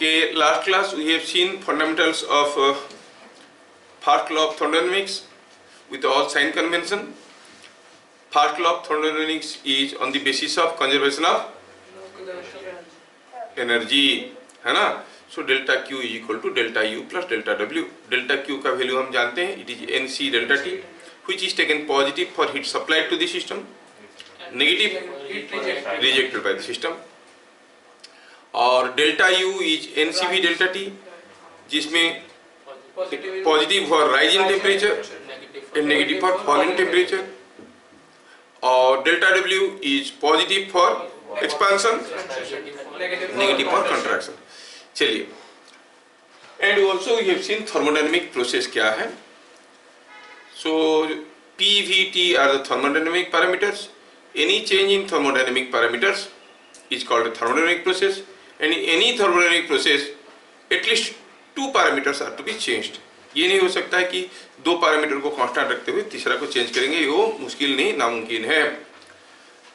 Okay, last class we have seen fundamentals of first law of thermodynamics with all sign convention. First law of thermodynamics is on the basis of conservation of energy, है ना? So delta Q is equal to delta U plus delta W. Delta Q का value हम जानते हैं, it is NC delta T, which is taken positive for heat supplied to the system, negative rejected by the system. और delta U is NCV delta T, जिसमें positive for rise in temperature and negative for fall in temperature, और delta W is positive for expansion, negative for contraction. चलिए, and also we have seen thermodynamic process क्या है. So P, V, T are the thermodynamic parameters. Any change in thermodynamic parameters is called a thermodynamic process, and in any thermodynamic process at least two parameters are to be changed. ये नहीं हो सकता है कि दो parameter को constant रखते हुए तीसरा को चेंज करेंगे, वो मुश्किल नहीं, नामुमकिन है.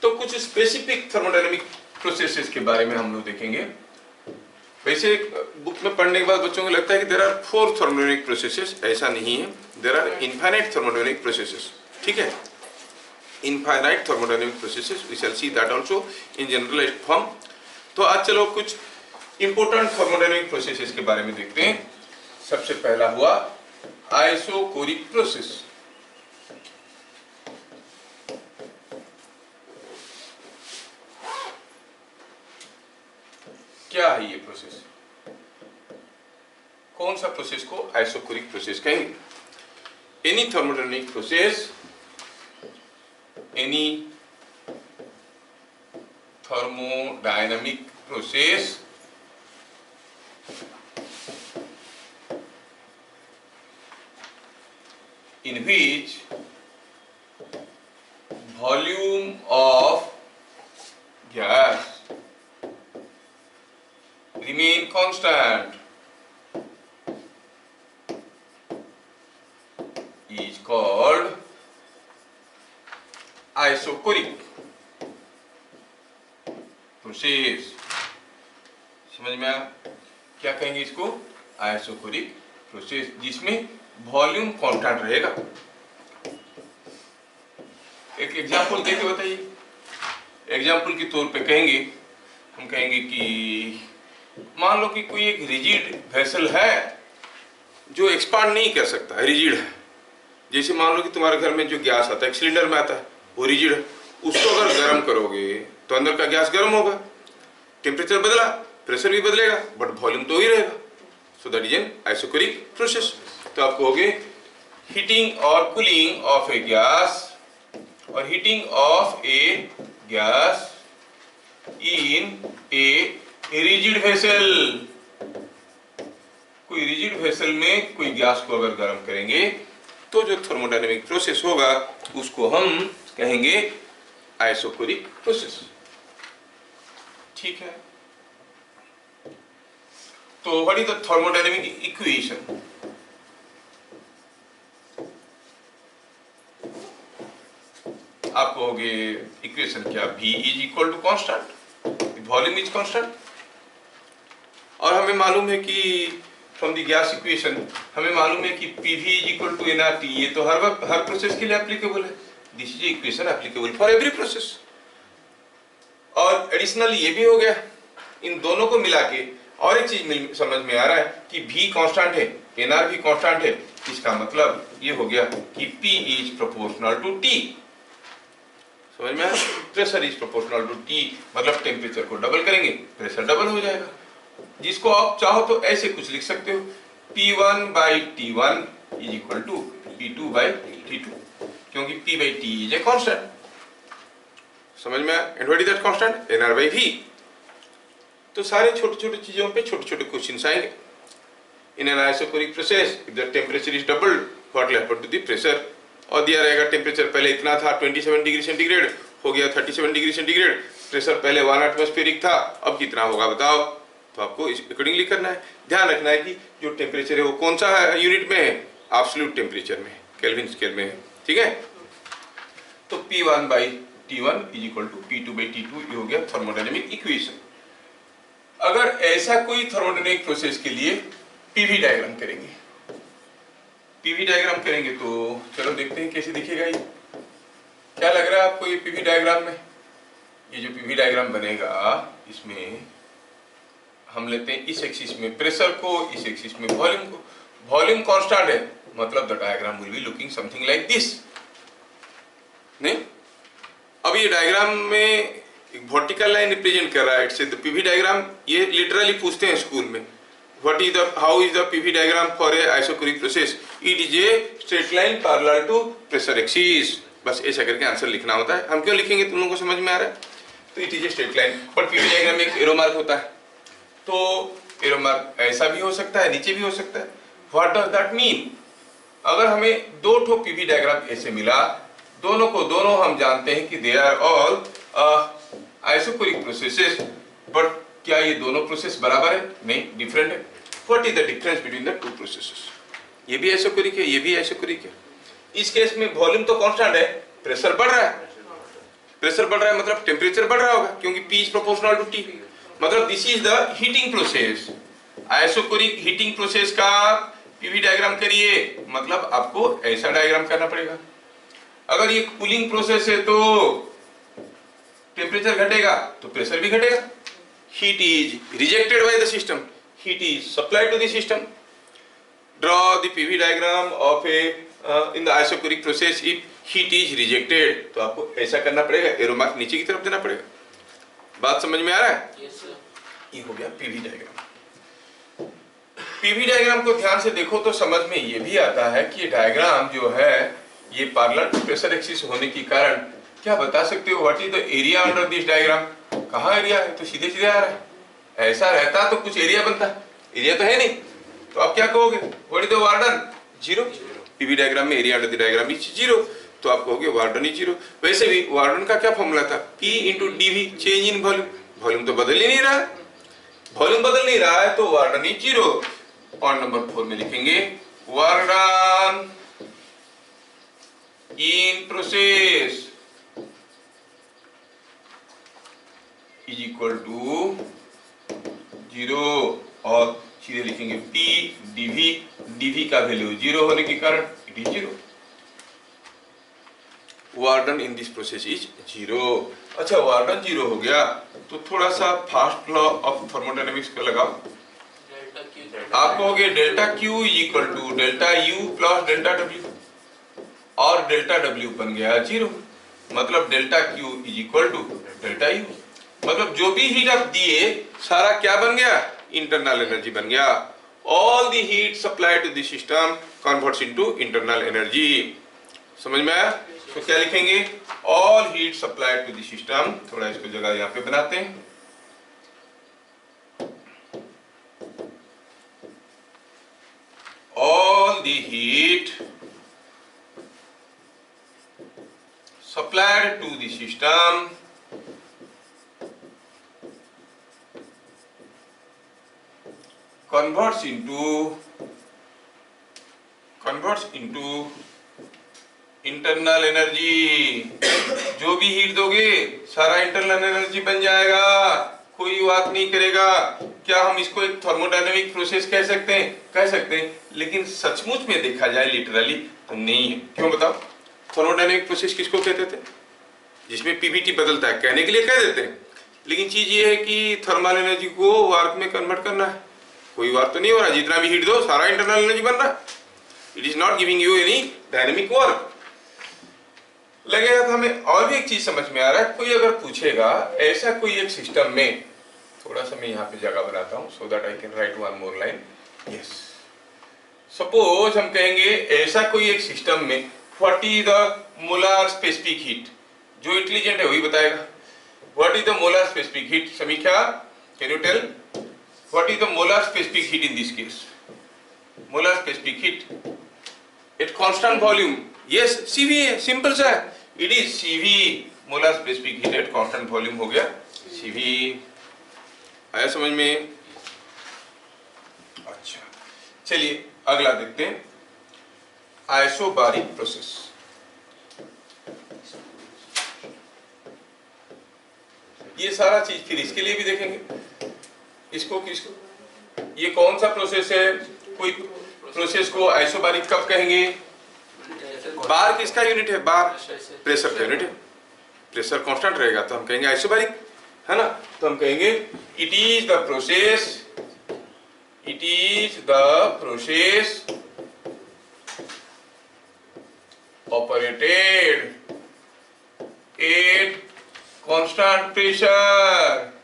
तो कुछ स्पेसिफिक थर्मोडायनेमिक प्रोसेसेस के बारे में हम लोग देखेंगे. वैसे बुक में पढ़ने के बाद बच्चों को लगता है कि देयर आर 4 थर्मोडायनेमिक प्रोसेसेस. ऐसा नहीं है, there are infinite thermodynamic processes. ठीक है, infinite thermodynamic processes, we shall see that also in generalized form. तो आज चलो कुछ important thermodynamic processes के बारे में देखते हैं. सबसे पहला हुआ आइसोकोरिक प्रोसेस. क्या है ये प्रोसेस? कौन सा प्रोसेस को आइसोकोरिक प्रोसेस कहेंगे? Any thermodynamic process, any thermodynamic process in which volume of gas remain constant is called isochoric process. समझ में आया? क्या कहेंगे इसको? आइसोकोरिक प्रोसेस, जिसमें वॉल्यूम कांस्टेंट रहेगा. एक एग्जांपल देके बताइए. एग्जांपल के तौर पे कहेंगे, हम कहेंगे कि मान लो कि कोई एक रिजिड वेसल है जो एक्सपांड नहीं कर सकता, रिजिड है. जैसे मान लो कि तुम्हारे घर में जो गैस आता है, एक सिलेंडर में आता है, वो रिजिड है. उसको अगर गर्म करोगे तो अंदर का गैस गर्म होगा, टेम्परेचर बदला, प्रेशर भी बदलेगा, बट वॉल्यूम तो ही रहेगा. So that is an isochoric process. तो आप कहोगे हीटिंग और कूलिंग ऑफ ए गैस और heating of a gas in a rigid vessel. कोई रिजिड वेसल में कोई गैस को अगर गर्म करेंगे तो जो थर्मोडायनेमिक प्रोसेस होगा उसको हम कहेंगे आइसोकोरिक प्रोसेस. ठीक है. तो what is the thermodynamic equation? आप कहोगे इक्वेशन क्या? V is equal to constant, volume is constant. और हमें मालूम है कि फ्रॉम द गैस इक्वेशन हमें मालूम है कि PV is equal to nRT. ये तो हर प्रोसेस के लिए एप्लीकेबल है. This is equation applicable for every process. और एडिशनली ये भी हो गया, इन दोनों को मिला के और एक चीज समझ में आ रहा है कि V कांस्टेंट है, nR भी कांस्टेंट है. इसका मतलब ये हो गया कि P is proportional to T. समझ में आया? Pressure is proportional to T, मतलब टेम्परेचर को डबल करेंगे, प्रेशर डबल हो जाएगा. जिसको आप चाहो तो ऐसे कुछ लिख सकते हो, P1 by T1 is equal to P2 by T2, क्योंकि P by T is a constant. समझ में आया? And what is that constant? nR by V. तो सारे छोटे छोटे चीजों पे छोटे छोटे क्वेश्चंस आएंगे. In an isochoric process if the temperature is doubled, what will happen to the pressure? और दिया रहेगा टेम्परेचर पहले इतना था 27 डिग्री सेंटीग्रेड, हो गया 37 डिग्री सेंटीग्रेड. प्रेशर पहले 1 एटमॉस्फेरिक था, अब कितना होगा बताओ? तो आपको इस अकॉर्डिंगली करना है. ध्यान रखना है कि जो टेम्परेचर है वो कौन सा यूनिट में है? एब्सोल्यूट टेम्परेचर में, केल्विन स्केल में है. ठीक है. तो P1 by T1 is equal to P2 by T2, ये हो गया थर्मोडायनेमिक इक्वेशन. अगर ऐसा कोई थर्मोडायनेमिक प्रोसेस के लिए पीवी डायग्राम करेंगे, पीवी डायग्राम करेंगे तो चलो देखते हैं कैसे दिखेगा ये। क्या लग रहा है आपको ये पीवी डायग्राम में? ये जो पीवी डायग्राम बनेगा इसमें हम लेते हैं इस एक्सिस में प्रेशर को, इस एक्सिस में वॉल्यूम को। वॉल्यूम कांस्टेंट है, मतलब the diagram will be looking something like this. नहीं, अब ये डायग्राम में एक वर्टिकल लाइन रिप्रेजेंट कर रहा है। It's the PV diagram. ये लिटरली पूछते हैं स्कूल में, what is the how is the PV diagram for a isochoric process? It is a straight line parallel to pressure axis. बस ऐसा करके आंसर लिखना होता है। हम क्यों लिखेंगे, तुम लोगों को समझ में आ रहा है? तो it is a straight line, but PV diagram में एक एरो मार्क होता है। तो एरो मार्क ऐसा भी हो सकता है, नीचे भी हो सकता है। What does that mean? अगर हमें दो ठो पीवी डायग्राम ऐसे मिला, दोनों को दोनों हम जानते हैं कि they are all isochoric processes, but क्या ये दोनों प्रोसेस बराबर है? नहीं, डिफरेंट है। What is the difference between the two processes? ये भी आइसोकोरिक है, ये भी आइसोकोरिक है। इस केस में वॉल्यूम तो कांस्टेंट है, प्रेशर बढ़ रहा है। प्रेशर बढ़ रहा है मतलब टेम्परेचर बढ़ रहा होगा, क्योंकि P is proportional to T। मतलब this is the heating process. Isochoric heating process का पीवी डायग्राम करिए, मतलब आपको ऐसा डायग्राम करना पड़ेगा। अगर ये कूलिंग प्रोसेस है तो टेम्परेचर घटेगा तो प्रेशर भी घटेगा। Heat is rejected by the system, heat is supplied to the system. Draw the PV diagram of a in the isochoric process if heat is rejected. तो आपको ऐसा करना पड़ेगा, एरो मार्क नीचे की तरफ देना पड़ेगा। बात समझ में आ रहा है? Yes, sir. ये हो गया पीवी डायग्राम। पीवी डायग्राम को ध्यान से देखो तो समझ में ये भी आता है कि ये डायग्राम जो है ये पैरेलल टू प्रेशर एक्सिस होने के कारण क्या बता सकते हो what is the area under this diagram? कहाँ एरिया है? तो सीधे सीधे आ रहा है। ऐसा रहता तो कुछ एरिया बनता, एरिया तो है नहीं। तो आप क्या कहोगे? What is the work done? Zero. PV diagram में area under the diagram is zero, तो आप कहोगे वार्डन इज जीरो। वैसे भी वार्डन का क्या फॉर्मूला था? P into dV, change in volume. Volume तो बदल ही नहीं रहा है, वॉल्यूम बदल नहीं रहा है, तो work done is zero. Point number 4 में लिखेंगे work done in process is equal to zero, और सीधे लिखेंगे P डीवी। डीवी का वैल्यू जीरो होने के कारण it is zero. Work done in this process is zero. अच्छा, वार्डन जीरो हो गया तो थोड़ा सा फास्ट लॉ ऑफ थर्मोडायनेमिक्स को लगाओ। Delta Q. आप कहोगे delta Q is equal to delta U plus delta W, और डेल्टा डब्ल्यू बन गया जीरो। मतलब delta Q is equal to delta U. मतलब जो भी हीट आप दिए सारा क्या बन गया? इंटरनल एनर्जी बन गया। All the heat supply to the system converts into internal energy. समझ में आया? तो क्या लिखेंगे? All heat supply to the system. थोड़ा इसको जगह यहाँ पे बनाते हैं। all the heat supplied to the system converts into internal energy. जो भी हीट दोगे सारा इंटरनल एनर्जी बन जाएगा, कोई बात नहीं करेगा। क्या हम इसको एक थर्मोडायनेमिक प्रोसेस कह सकते हैं? कह सकते हैं, लेकिन सचमुच में देखा जाए लिटरली तो नहीं है। क्यों बताओ? थर्मोडायनेमिक प्रोसेस किसको कहते थे? जिसमें पीवीटी बदलता है, कहने के लिए कह देते हैं, लेकिन चीज ये है कि थर्मल एनर्जी को वर्क में कन्वर्ट करना है। कोई वर्क तो नहीं हो रहा, जितना भी हीट दो सारा इंटरनल एनर्जी बन रहा है। It is not giving you any dynamic work. लगेगा तो हमें और भी एक चीज समझ में आ रहा है। कोई अगर पूछेगा ऐसा कोई एक सिस्टम में, थोड़ा सा मैं यहाँ पे जगह बनाता हूँ so that I can write one more line. Yes, suppose हम कहेंगे ऐसा कोई एक सिस्टम में what is the molar specific heat. जो इंटेलिजेंट है वही बताएगा। What is the molar specific heat? Samiksha, can you tell what is the molar specific heat in this case? Molar specific heat at constant volume. Yes, CV है, simple सा है। It is CV, molar specific heat at constant volume हो गया CV। आया समझ में? अच्छा, चलिए अगला देखते हैं, आइसोबारिक प्रोसेस। ये सारा चीज फिर इसके लिए भी देखेंगे। किसको किसको, ये कौन सा प्रोसेस है? कोई प्रोसेस को आइसोबारिक कब कहेंगे? बार किसका यूनिट है? बार प्रेशर का यूनिट है। प्रेशर कांस्टेंट रहेगा तो हम कहेंगे आइसोबारिक, है ना। तो हम कहेंगे it is the process operated at constant pressure.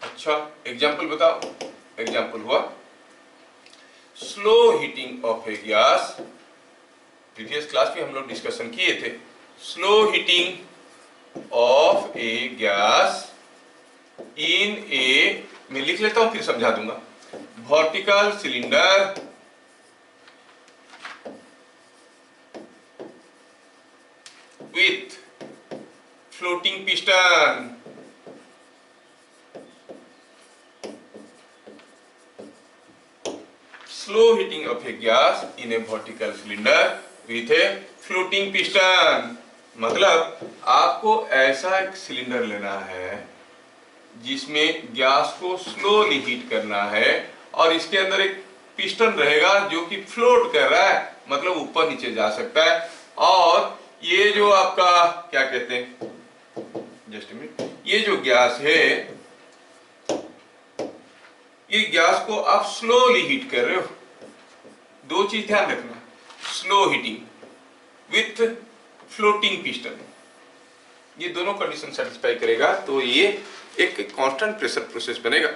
अच्छा, एग्जाम्पल बताओ। एग्जाम्पल हुआ slow heating of a gas. Previous class में हम लोग डिस्कशन किए थे। Slow heating of a gas in a, मैं लिख लेता हूं फिर समझा दूंगा। Vertical cylinder with floating piston. Slow heating of a gas in a vertical cylinder with a floating piston। मतलब आपको ऐसा एक सिलेंडर लेना है जिसमें गैस को स्लोली हीट करना है और इसके अंदर एक पिस्टन रहेगा जो कि फ्लोट कर रहा है, मतलब ऊपर नीचे जा सकता है। और ये जो आपका क्या कहते हैं, जस्ट मिनट, ये जो गैस है, ये गैस को आप स्लोली हीट कर रहे हो। दो चीज ध्यान रखना, slow heating with floating piston, ये दोनों कंडीशन सेटिस्फाई करेगा तो ये एक कांस्टेंट प्रेशर प्रोसेस बनेगा।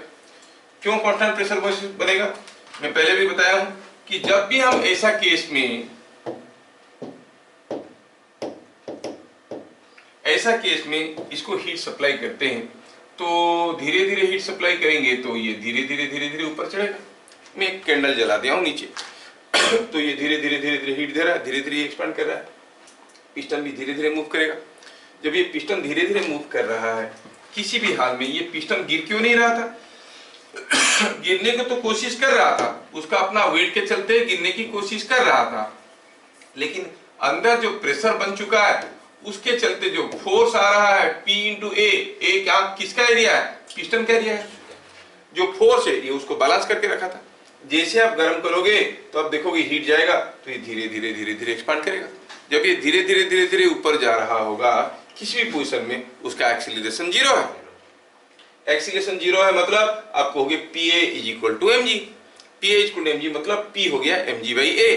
क्यों कांस्टेंट प्रेशर प्रोसेस बनेगा? मैं पहले भी बताया हूं कि जब भी हम ऐसा केस में इसको हीट सप्लाई करते हैं तो धीरे धीरे हीट सप्लाई करेंगे तो ये धीरे धीरे ऊपर चढ़ेगा। मैं एक कैंडल जला दिया हूं नीचे तो ये धीरे धीरे हीट दे रहा है, धीरे धीरे एक्सपांड कर रहा है। पिस्टन भी धीरे धीरे मूव करेगा। जब ये पिस्टन धीरे धीरे मूव कर रहा है, किसी भी हाल में ये पिस्टन गिर क्यों नहीं रहा था? गिरने को तो कोशिश कर रहा था, उसका अपना वेट के चलते गिरने की कोशिश कर रहा था, लेकिन अंदर जो प्रेशर बन चुका है उसके चलते जो फोर्स आ रहा है P इंटू ए, क्या किसका एरिया है? पिस्टन का एरिया है। जो फोर्स है ये उसको बैलेंस करके रखा था। जैसे आप गर्म करोगे तो आप देखोगे हीट जाएगा तो ये धीरे धीरे एक्सपांड करेगा। जब ये धीरे धीरे ऊपर जा रहा होगा किसी भी पोजीशन में, उसका एक्सीलरेशन जीरो है। एक्सीलरेशन जीरो है मतलब आप कहोगे PA is equal to mg। PA is equal to mg मतलब P हो गया mg बाई a,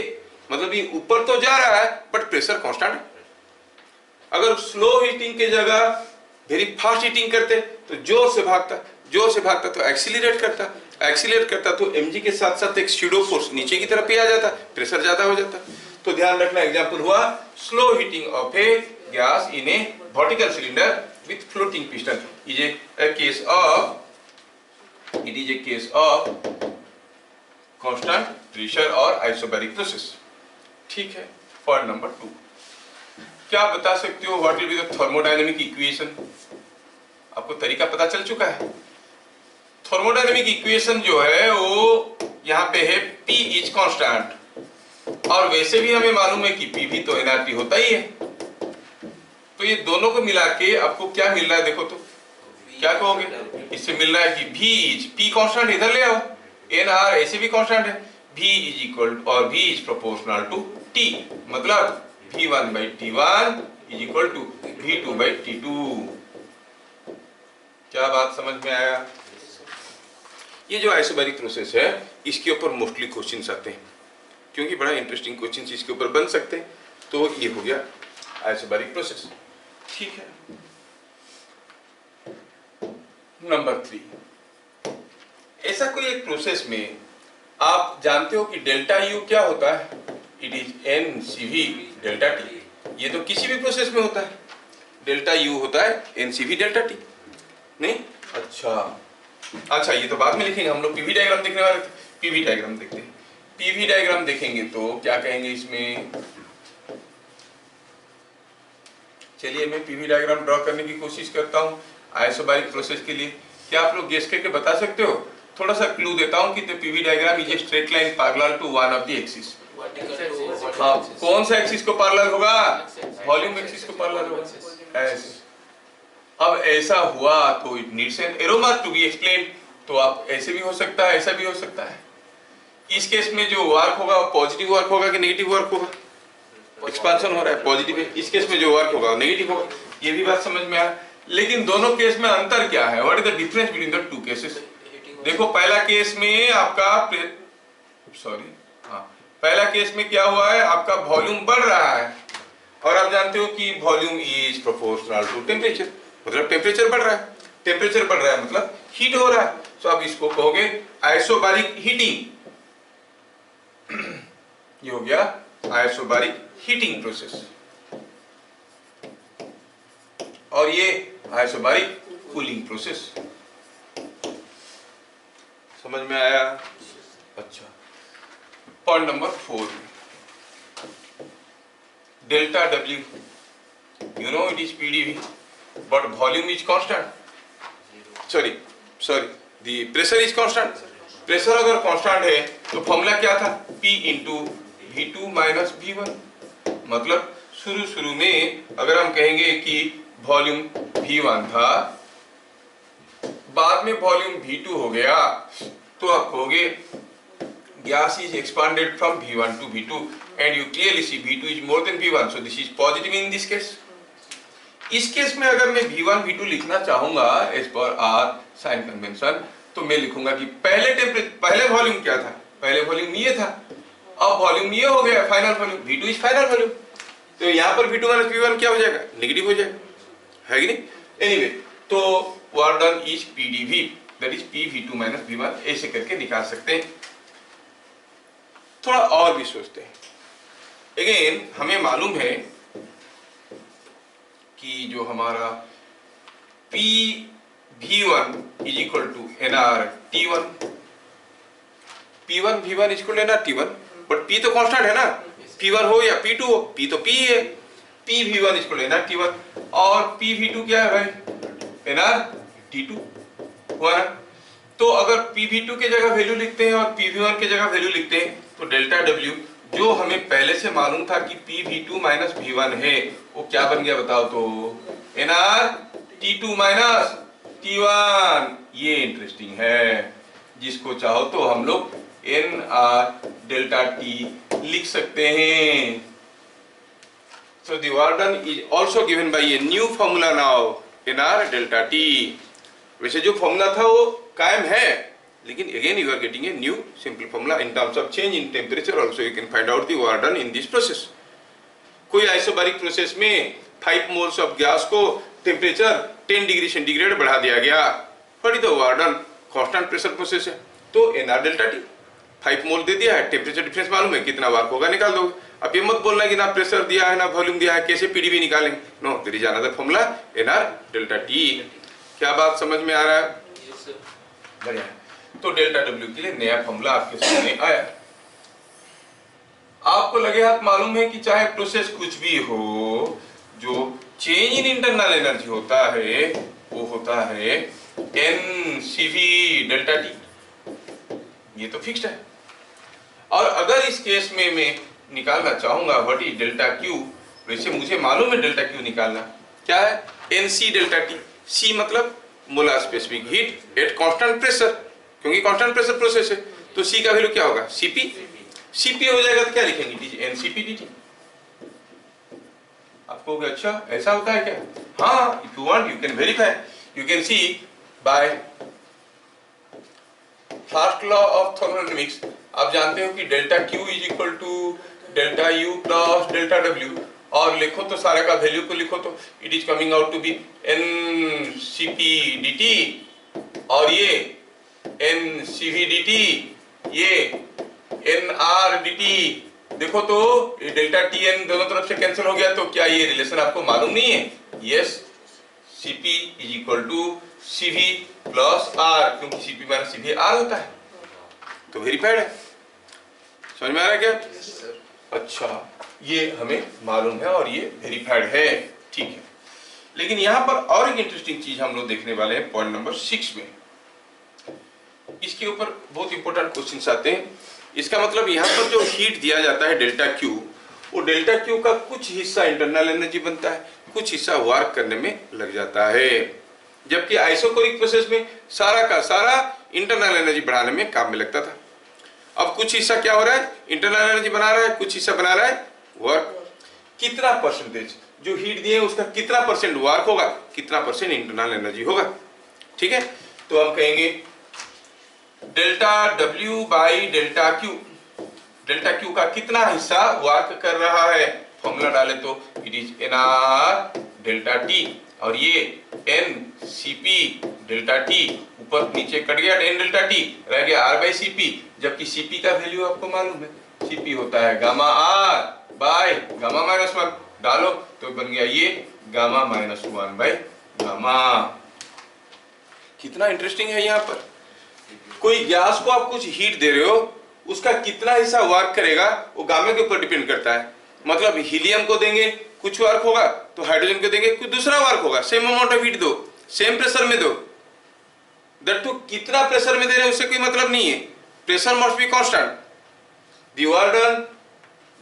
मतलब ये ऊपर तो जा रहा है बट प्रेशर कांस्टेंट है। अगर स्लो हीटिंग के जगह वेरी फास्ट हीटिंग करते तो जोर से भागता तो एक्सीलरेट करता तो mg के साथ साथ एक स्यूडो फोर्स नीचे की तरफ ही आ जाता, प्रेशर ज्यादा हो जाता। तो ध्यान रखना, एग्जांपल हुआ slow heating of a gas in A vertical cylinder with floating piston is a case of constant pressure और आइसोबैरिक प्रोसेस। ठीक है। पॉइंट नंबर 2, क्या आप बता सकते हो what will be the thermodynamic equation? आपको तरीका पता चल चुका है। थर्मोडायनेमिक इक्वेशन जो है वो यहाँ पे है P इज कांस्टेंट, और वैसे भी हमें मालूम है कि P भी तो nRT होता ही है। तो ये दोनों को मिला के आपको क्या मिल रहा है? देखो तो क्या कहोगे? इससे मिल रहा है कि V इज, P कांस्टेंट इधर ले आओ, nR ऐसे भी कांस्टेंट है, V इज इक्वल और V is proportional to T, मतलब V1 by T1 is equal to V2 by T2। क्या बात समझ में आया? ये जो आइसोबैरिक प्रोसेस है इसके ऊपर मोस्टली क्वेश्चंस आते हैं, क्योंकि बड़ा इंटरेस्टिंग क्वेश्चंस इसके ऊपर बन सकते हैं। तो ये हो गया आइसोबैरिक प्रोसेस। ठीक है। नंबर 3, ऐसा कोई एक प्रोसेस में आप जानते हो कि डेल्टा यू क्या होता है? It is NCV delta T. ये तो किसी भी प्रोसेस में होता है। डेल्टा यू होता है NCV डेल्टा टी, नहीं? अच्छा, ये तो बाद में लिखेंगे, हम लोग पीवी डायग्राम देखने वाले थे। पीवी डायग्राम देखते हैं। पीवी डायग्राम देखेंगे तो क्या कहेंगे इसमें? चलिए मैं पीवी डायग्राम ड्रॉ करने की कोशिश करता हूँ आइसोबैरिक प्रोसेस के लिए। क्या आप लोग गेस करके बता सकते हो? थोड़ा सा क्लू देता हूँ कि the PV diagram is a straight line parallel to one of the axis. कौन सा एक्सिस को पैरेलल होगा? वॉल्यूम एक्सिस को पैरेलल होगा। अब ऐसा हुआ तो it needs an arrow mark to be explain. तो आप ऐसे भी हो सकता है, ऐसा भी हो सकता है। इस केस में जो वर्क होगा पॉजिटिव वर्क होगा कि नेगेटिव वर्क होगा? एक्सपांशन हो रहा है, पॉजिटिव है। इस केस में जो वर्क होगा नेगेटिव होगा। ये भी बात समझ में आया। लेकिन दोनों केस में अंतर क्या है? What is the difference between the to cases? देखो पहला केस में आपका पहला केस में क्या हुआ है, आपका वॉल्यूम बढ़ रहा है और आप जानते हो कि volume is proportional to temperature, मतलब टेम्परेचर बढ़ रहा है। टेम्परेचर बढ़ रहा है मतलब हीट हो रहा है। तो आप इसको कहोगे आइसोबारिक हीटिंग। ये हो गया आइसोबारिक हीटिंग प्रोसेस, और ये आइसोबारिक कूलिंग प्रोसेस। समझ में आया? अच्छा, point number 4, delta W, you know it is PdV, but volume is constant. sorry, the pressure is constant. Pressure अगर कांस्टेंट है तो फॉर्मूला क्या था? P into V2 minus V1। मतलब शुरू में अगर हम कहेंगे कि वॉल्यूम V1 था, बाद में वॉल्यूम V2 हो गया, तो आप कहोगे gas is expanded from V1 to V2 and you clearly see V2 is more than V1, so this is positive in this case. इस केस में अगर मैं V1 V2 लिखना चाहूंगा as per are sign convention, तो मैं लिखूंगा कि पहले वॉल्यूम क्या था? पहले वॉल्यूम ये था, अब वॉल्यूम ये हो गया final volume, V2 is final volume. तो यहाँ पर V2 माइनस V1 क्या हो जाएगा? नेगेटिव हो जाएगा, है कि नहीं? एनीवे, तो work done is PdV, that is P V2 minus V1, ऐसे करके निकाल सकते हैं। थोड़ा और भी सोचते हैं। अगेन हमें मालूम है कि जो हमारा P V1 is equal to NR T1, P1 V1 is equal to NR T1, but P तो कांस्टेंट है ना, P1 हो या P2 हो, P तो P है। P V1 is equal to NR T1 और P V2 क्या है भाई? NR T2 हुआ ना। तो अगर P V2 के जगह वैल्यू लिखते हैं और P V1 के जगह वैल्यू लिखते हैं, तो डेल्टा W जो हमें पहले से मालूम था कि P V2 माइनस V1 है, वो क्या बन गया बताओ तो? NR T2 minus T1। ये इंटरेस्टिंग है, जिसको चाहो तो हम लोग NR डेल्टा T लिख सकते हैं। So the work done is also given by a new formula now, NR delta T। वैसे जो फॉर्मूला था वो कायम है, लेकिन again you are getting a new simple formula in terms of change in temperature also you can find out the work done in this process। कोई isobaric process में 5 moles of gas को temperature 10 degree centigrade बढ़ा दिया गया, what is the work done? Constant pressure process है, तो NR delta T 5 मोल दे दिया है, टेम्परेचर डिफरेंस मालूम है, कितना वर्क होगा निकाल दोगे। अब ये मत बोलना कि ना प्रेशर दिया है ना वॉल्यूम दिया है, कैसे PdV निकालेंगे? No, there is another formula NR delta T। क्या बात समझ में आ रहा है? बढ़िया। तो डेल्टा W के लिए नया फॉर्मूला आपके सामने आया। आपको लगे हाथ मालूम है कि चाहे प्रोसेस कुछ भी हो, जो चेंज इन इंटरनल एनर्जी होता है वो होता है NCV डेल्टा T। ये तो फिक्स्ड है। और अगर इस केस में मैं निकालना चाहूंगा व्हाट इज डेल्टा Q, वैसे मुझे मालूम है डेल्टा Q निकालना क्या है? NC delta T। C मतलब molar specific heat at constant pressure, क्योंकि कांस्टेंट प्रेशर प्रोसेस है, तो C का वैल्यू क्या होगा? CP हो जाएगा, तो क्या लिखेंगे? It is NCP dt। आपको अच्छा ऐसा होता है क्या? हाँ, if you want you can verify, you can see by first law of thermodynamics. आप जानते हो कि delta Q is equal to delta U plus delta W, और लिखो तो सारे का वैल्यू को लिखो तो it is coming out to be NCP dt, और ये NCV dt, ये NR dt। देखो तो ये डेल्टा TN दोनों तरफ से कैंसिल हो गया, तो क्या ये रिलेशन आपको मालूम नहीं है? Yes, CP is equal to CV plus R, क्योंकि CP माइनस CV R होता है, तो वेरीफाइड है। समझ में आ रहा है क्या? अच्छा, ये हमें मालूम है और ये वेरीफाइड है, ठीक है। लेकिन यहाँ पर और एक इंटरेस्टिंग चीज हम लोग देखने वाले हैं पॉइंट नंबर 6 में। इसके ऊपर बहुत इंपॉर्टेंट क्वेश्चंस आते हैं। इसका मतलब यहाँ पर जो हीट दिया जाता है डेल्टा Q, वो डेल्टा Q का कुछ हिस्सा इंटरनल एनर्जी बनता है, कुछ हिस्सा वार्क करने में लग जाता है, जबकि आइसोकोरिक प्रोसेस में सारा का सारा इंटरनल एनर्जी बढ़ाने में काम में लगता था। अब कुछ हिस्सा क्या हो रहा है, इंटरनल एनर्जी बना रहा है, कुछ हिस्सा बना रहा है वर्क। कितना परसेंटेज जो हीट दिए उसका कितना परसेंट वर्क होगा, कितना परसेंट इंटरनल एनर्जी होगा। ठीक है, तो हम कहेंगे delta W by delta Q, delta Q का कितना हिस्सा वर्क कर रहा है, फॉर्मूला डाले तो it is NR delta T, और ये NCP डेल्टा T, ऊपर नीचे कट गया N डेल्टा T, रह गया R बाई CP, जबकि CP का वैल्यू आपको मालूम है, CP होता है gamma R by gamma minus 1, डालो तो बन गया ये गामा माइनस 1 बाय गामा। कितना इंटरेस्टिंग है, यहाँ पर कोई गैस को आप कुछ हीट दे रहे हो, उसका कितना हिस्सा वर्क करेगा वो गामा के ऊपर डिपेंड करता है। मतलब हीलियम को देंगे कुछ वर्क होगा, तो हाइड्रोजन को देंगे कुछ दूसरा वर्क होगा। सेम अमाउंट ऑफ हीट दो, सेम प्रेशर में दो, दैट टू कितना प्रेशर में दे रहे हैं उससे कोई मतलब नहीं है, pressure must be constant. The work done,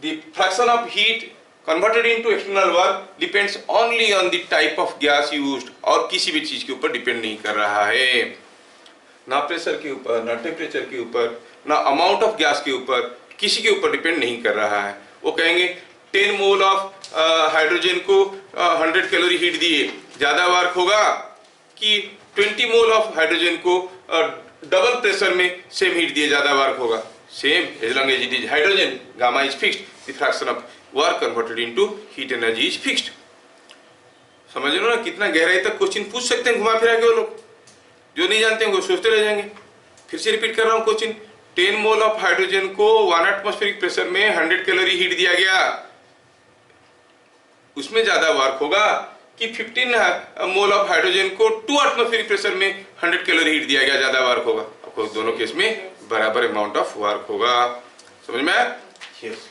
the fraction of heat converted into external work depends only on the type of gas used, और किसी भी चीज के ऊपर डिपेंड नहीं कर रहा है, ना प्रेशर के ऊपर, ना टेम्परेचर के ऊपर, ना अमाउंट ऑफ गैस के ऊपर, किसी के ऊपर डिपेंड नहीं कर रहा है। वो कहेंगे 10 मोल ऑफ हाइड्रोजन को 100 कैलोरी हीट दिए, ज्यादा वर्क होगा कि 20 मोल ऑफ हाइड्रोजन को डबल प्रेशर में सेम हीट दिए ज्यादा वर्क होगा। Same, as long as it is hydrogen, gamma is fixed, the fraction of work converted into heat energy is fixed. समझ लो ना, कितना गहराई तक क्वेश्चन पूछ सकते हैं घुमा फिरा के वो लोग, जो नहीं जानते हैं वो सोचते रह जाएंगे। फिर से रिपीट कर रहा हूँ क्वेश्चन, 10 मोल ऑफ हाइड्रोजन को 1 एटमॉस्फेरिक प्रेशर में 100 कैलोरी हीट दिया गया, उसमें ज्यादा वर्क होगा कि 15 मोल ऑफ हाइड्रोजन को 2 एटमॉस्फेरिक प्रेशर में 100 कैलोरी हीट दिया गया, ज्यादा वर्क होगा। आपको दोनों केस में बराबर अमाउंट ऑफ वर्क होगा। समझ में आया? यस।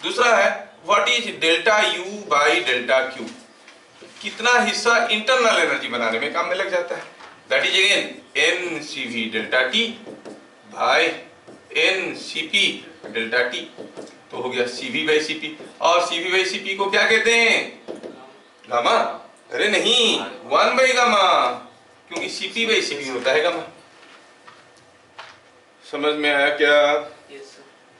दूसरा है what is delta U by delta Q, कितना हिस्सा इंटरनल एनर्जी बनाने में काम में लग जाता है, that is again NCV delta T by NCP delta T, तो हो गया CV बाई CP, और CV बाई CP को क्या कहते हैं, गामा। अरे नहीं, 1 बाई गामा, क्योंकि CP बाई CP होता है गामा। समझ में आया क्या?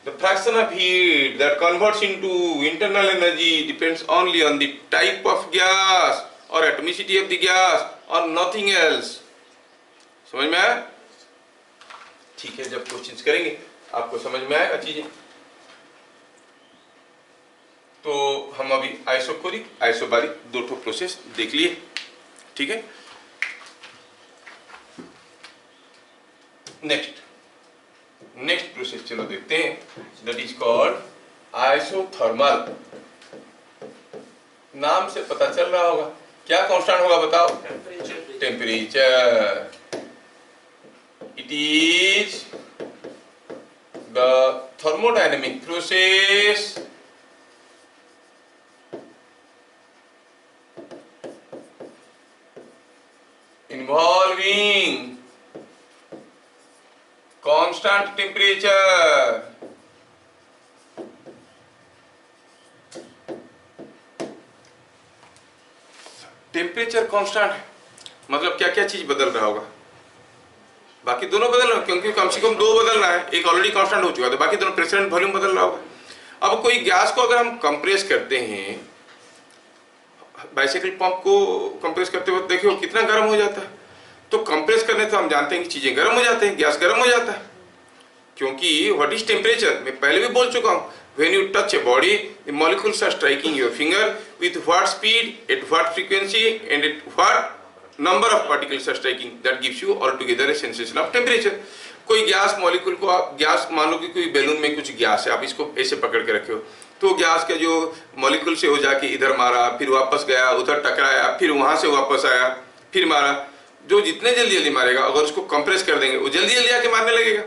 The fraction of heat that converts into internal energy depends only on the type of gas or atomicity of the gas or nothing else. समझ में आया? ठीक है, जब क्वेश्चंस करेंगे आपको समझ में आएगा चीजें। तो हम अभी आइसोकोरिक, आइसोबारिक दो ठो प्रोसेस देख लिए। ठीक है, नेक्स्ट प्रोसेस चलो देखते हैं, दैट इज कॉल्ड आइसोथर्मल। नाम से पता चल रहा होगा, क्या कांस्टेंट होगा बताओ? Temperature. It is the thermodynamic process involving constant temperature, temperature constant है, मतलब क्या क्या चीज बदल रहा होगा? बाकी दोनों बदल रहे हो, क्योंकि कम से कम दो बदल रहा है, एक ऑलरेडी कांस्टेंट हो चुका है, तो बाकी दोनों प्रेशर एंड वॉल्यूम बदल रहा होगा। अब कोई गैस को अगर हम कंप्रेस करते हैं, बाइसाइकिल पंप को कंप्रेस करते वक्त देखिए कितना गर्म हो जाता है, तो कंप्रेस करने से हम जानते हैं कि चीजें गर्म हो जाते हैं, गैस गर्म हो जाता है। क्योंकि व्हाट इज टेम्परेचर, मैं पहले भी बोल चुका हूँ, when you touch a body the molecules are striking your finger with what speed, at what frequency and at what number of particles are striking, that gives you altogether a sensation of temperature। कोई gas molecule को आप gas मान लो कि कोई balloon में कुछ gas है, आप इसको ऐसे पकड़ के रखे हो, तो गैस के जो मॉलिक्यूल से हो जाके इधर मारा, फिर वापस गया, उधर टकराया, फिर वहां से वापस आया, फिर मारा, जो जितने जल्दी जल्दी मारेगा अगर उसको कंप्रेस कर देंगे वो जल्दी जल्दी आके मारने लगेगा।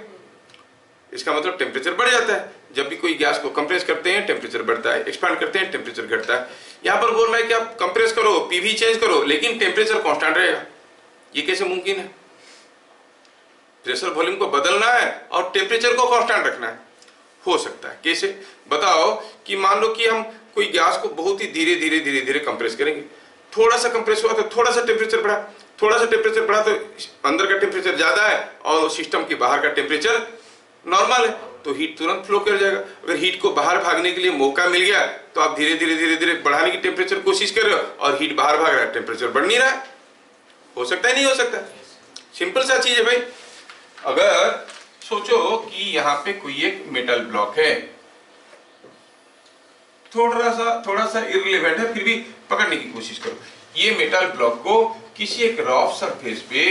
इसका मतलब टेम्परेचर बढ़ जाता है। जब भी कोई गैस को कंप्रेस करते हैं टेम्परेचर बढ़ता है, एक्सपांड करते हैं टेम्परेचर घटता है। यहाँ पर बोल रहा है कि आप कंप्रेस करो, पीवी चेंज करो, लेकिन टेम्परेचर कांस्टेंट रहेगा। ये कैसे मुमकिन है? प्रेशर वॉल्यूम को बदलना है और टेम्परेचर को कांस्टेंट रखना है। हो सकता है कैसे बताओ? कि मान लो कि हम कोई गैस को बहुत ही धीरे धीरे धीरे धीरे कंप्रेस करेंगे, थोड़ा सा कंप्रेस हुआ तो थोड़ा सा टेम्परेचर बढ़ा, थोड़ा सा टेम्परेचर बढ़ा तो अंदर का टेम्परेचर ज़्यादा है और सिस्टम के बाहर का टेम्परेचर नॉर्मल है, तो हीट तुरंत फ्लो कर जाएगा। अगर हीट को बाहर भागने के लिए मौका मिल गया तो आप धीरे धीरे धीरे धीरे बढ़ाने की टेम्परेचर कोशिश कर रहे हो और हीट बाहर भाग रहा है, टेम्परेचर बढ़ नहीं रहा है। हो सकता है नहीं हो सकता? सिंपल सा चीज है भाई। अगर सोचो कि यहाँ पे कोई एक मेटल ब्लॉक है, थोड़ा सा इररिलेवेंट है, फिर भी पकड़ने की कोशिश करो। ये मेटल ब्लॉक को किसी एक रफ सरफेस पे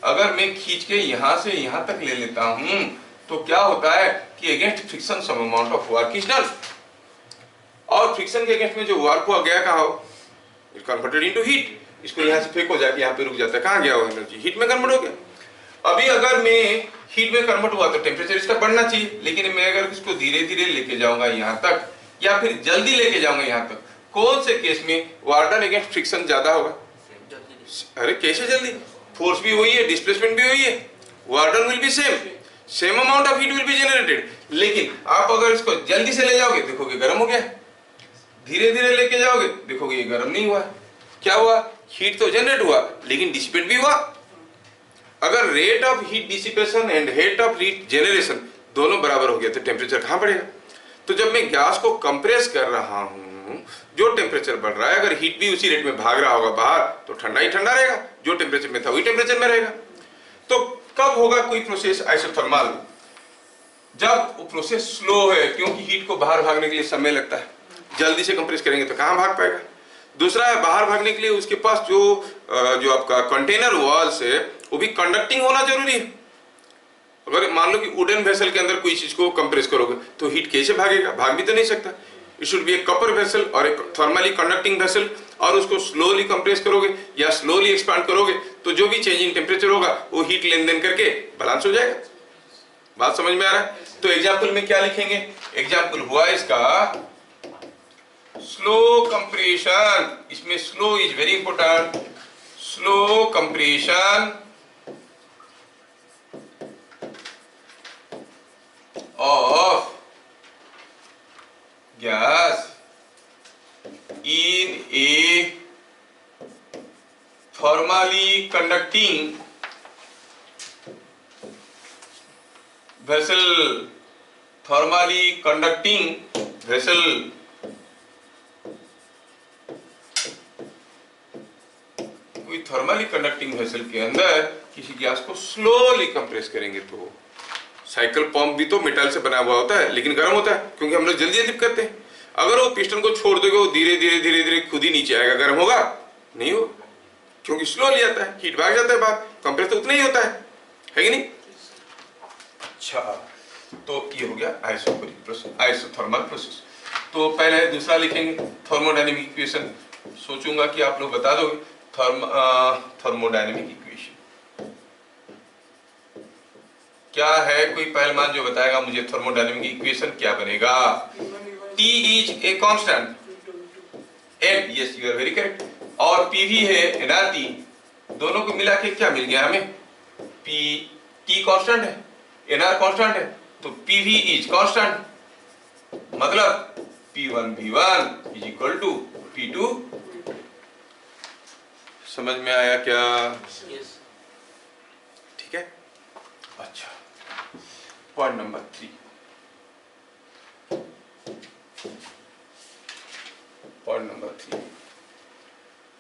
अगर मैं खींच के यहाँ से यहाँ तक ले लेता हूं तो क्या होता है कि against friction some amount of work is done, और फ्रिक्शन के अगेंस्ट में जो वर्क हुआ गया कहाँ हो, इट कन्वर्टेड इनटू हीट। इसको यहाँ से फेंको जाके यहाँ पे रुक जाता है, कहाँ गया वो एनर्जी, हीट में कन्वर्ट हो गया। अभी अगर मैं हीट में कन्वर्ट हुआ तो टेम्परेचर इसका बढ़ना चाहिए, लेकिन मैं अगर इसको धीरे धीरे लेके जाऊंगा यहाँ तक या फिर जल्दी लेके जाऊंगा यहाँ तक, कौन से केस में वार्डन अगेंस्ट फ्रिक्शन ज्यादा होगा? अरे कैसे जल्दी? फोर्स भी वही है, डिस्प्लेसमेंट भी वही है, warden will be same amount of heat will be generated. लेकिन आप अगर इसको जल्दी से ले जाओगे देखोगे गर्म हो गया, धीरे धीरे लेके जाओगे देखोगे ये गर्म नहीं हुआ। क्या हुआ? हीट तो जनरेट हुआ लेकिन डिसिपेट भी हुआ। अगर rate of heat dissipation and rate of heat generation दोनों बराबर हो गया तो टेम्परेचर कहाँ बढ़ेगा? तो जब मैं गैस को कंप्रेस कर रहा हूं, जो टेम्परेचर बढ़ रहा है, अगर हीट भी उसी रेट में भाग रहा होगा बाहर तो ठंडा ही ठंडा रहेगा, जो टेम्परेचर में था वही टेम्परेचर में रहेगा। तो कब होगा कोई प्रोसेस आइसोथर्मल? जब वो प्रोसेस स्लो है, क्योंकि हीट को बाहर भागने के लिए समय लगता है। जल्दी से कंप्रेस करेंगे तो कहाँ भाग पाएगा? दूसरा है, बाहर भागने के लिए उसके पास जो आपका कंटेनर वॉल्स है वो भी कंडक्टिंग होना जरूरी है। अगर मान लो कि वुडन वेसल के अंदर कोई चीज को कंप्रेस करोगे तो हीट कैसे भागेगा? भाग भी तो नहीं सकता। It should B A Kapoor vessel और एक थर्मली कंडक्टिंग वेसल, और उसको स्लोली कंप्रेस करोगे या स्लोली एक्सपांड करोगे तो जो भी चेंज इन टेम्परेचर होगा वो हीट लेन देन करके बैलेंस हो जाएगा। बात समझ में आ रहा है? तो एग्जाम्पल में क्या लिखेंगे? एग्जाम्पल हुआ इसका स्लो कंप्रेशन, इसमें slow is very important, slow compression of gas in a thermally conducting vessel, thermally conducting vessel, कोई थर्मली कंडक्टिंग वेसल के अंदर किसी गैस को स्लोली कंप्रेस करेंगे तो साइकिल पंप भी तो मेटल से बना हुआ होता है लेकिन गर्म होता है, क्योंकि हम लोग जल्दी जल्दी करते हैं। अगर वो पिस्टन को छोड़ दोगे वो धीरे धीरे धीरे धीरे खुद ही नीचे आएगा, गर्म होगा नहीं हो, क्योंकि स्लोली आता है, हीट भाग जाता है बाहर, कंप्रेस तो उतना ही होता है कि नहीं? अच्छा, तो ये हो गया आइसोथर्मल प्रोसेस। तो पहले दूसरा लिखेंगे थर्मोडायनेमिक इक्वेशन। सोचूंगा कि आप लोग बता दोगे थर्मोडायनेमिक इक्वेशन क्या है? कोई पहलवान जो बताएगा मुझे थर्मोडायनेमिक इक्वेशन क्या बनेगा? T is a constant, N, yes you are very correct, और PV है nRT, दोनों को मिला के क्या मिल गया हमें? T कांस्टेंट है, nR कांस्टेंट है, तो PV इज कांस्टेंट, मतलब P1 V1 is equal to P2। समझ में आया क्या? ठीक है। अच्छा, point number 3, point number 3,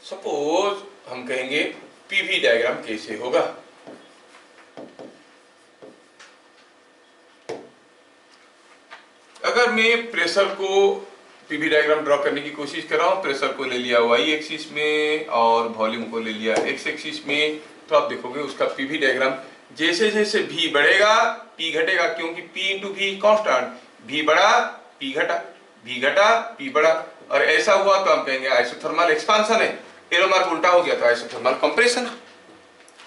suppose हम कहेंगे पीवी डायग्राम कैसे होगा? अगर मैं प्रेशर को पीवी डायग्राम ड्रॉ करने की कोशिश कर रहा हूं, प्रेशर को ले लिया y एक्सिस में और वॉल्यूम को ले लिया x एक्सिस में, तो आप देखोगे उसका पीवी डायग्राम जैसे जैसे v बढ़ेगा p घटेगा, क्योंकि p into v constant, v बढ़ा p घटा, v घटा p बढ़ा, और ऐसा हुआ तो हम कहेंगे आइसोथर्मल एक्सपांशन है। एरो मार्क उल्टा हो गया तो आइसोथर्मल कंप्रेशन है।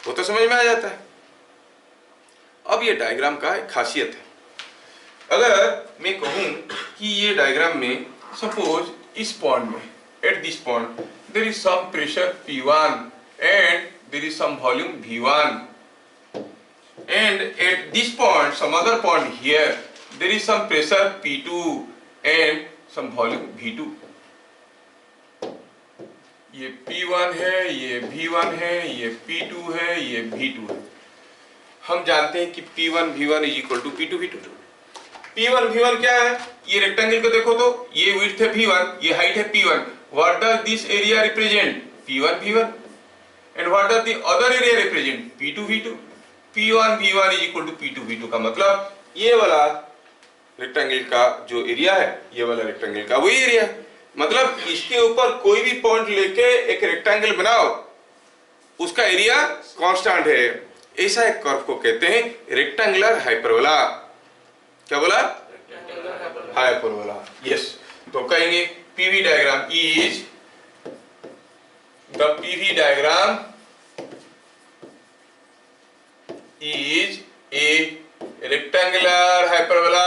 वो तो समझ में आ जाता है। अब ये डायग्राम का एक खासियत है। अगर मैं कहूं कि ये डायग्राम में सपोज इस पॉइंट में, at this point there is some pressure P1 and there is some volume V1, and at this point some other point here there is some pressure P2 and some volume V2, ये P1 है, ये V1 है, ये P2 है, ये V2 है। हम जानते हैं कि P1 V1 is equal to P2 V2। P1 V1 क्या है? ये रेक्टेंगल को देखो तो ये विड्थ है V1, ये हाइट है P1। What does this area represent? P1 V1। And what does the other area represent? P2 V2। P1 V1 is equal to P2 V2 का मतलब ये वाला रेक्टेंगल का जो एरिया है, ये वाला रेक्टेंगल का वही एरिया है। मतलब इसके ऊपर कोई भी पॉइंट लेके एक रेक्टेंगल बनाओ, उसका एरिया कांस्टेंट है। ऐसा एक कर्व को कहते हैं रेक्टेंगुलर हाइपरबोला। क्या बोला? हाइपरबोला। यस। तो कहेंगे PV diagram is the PV diagram is A rectangular hyperbola.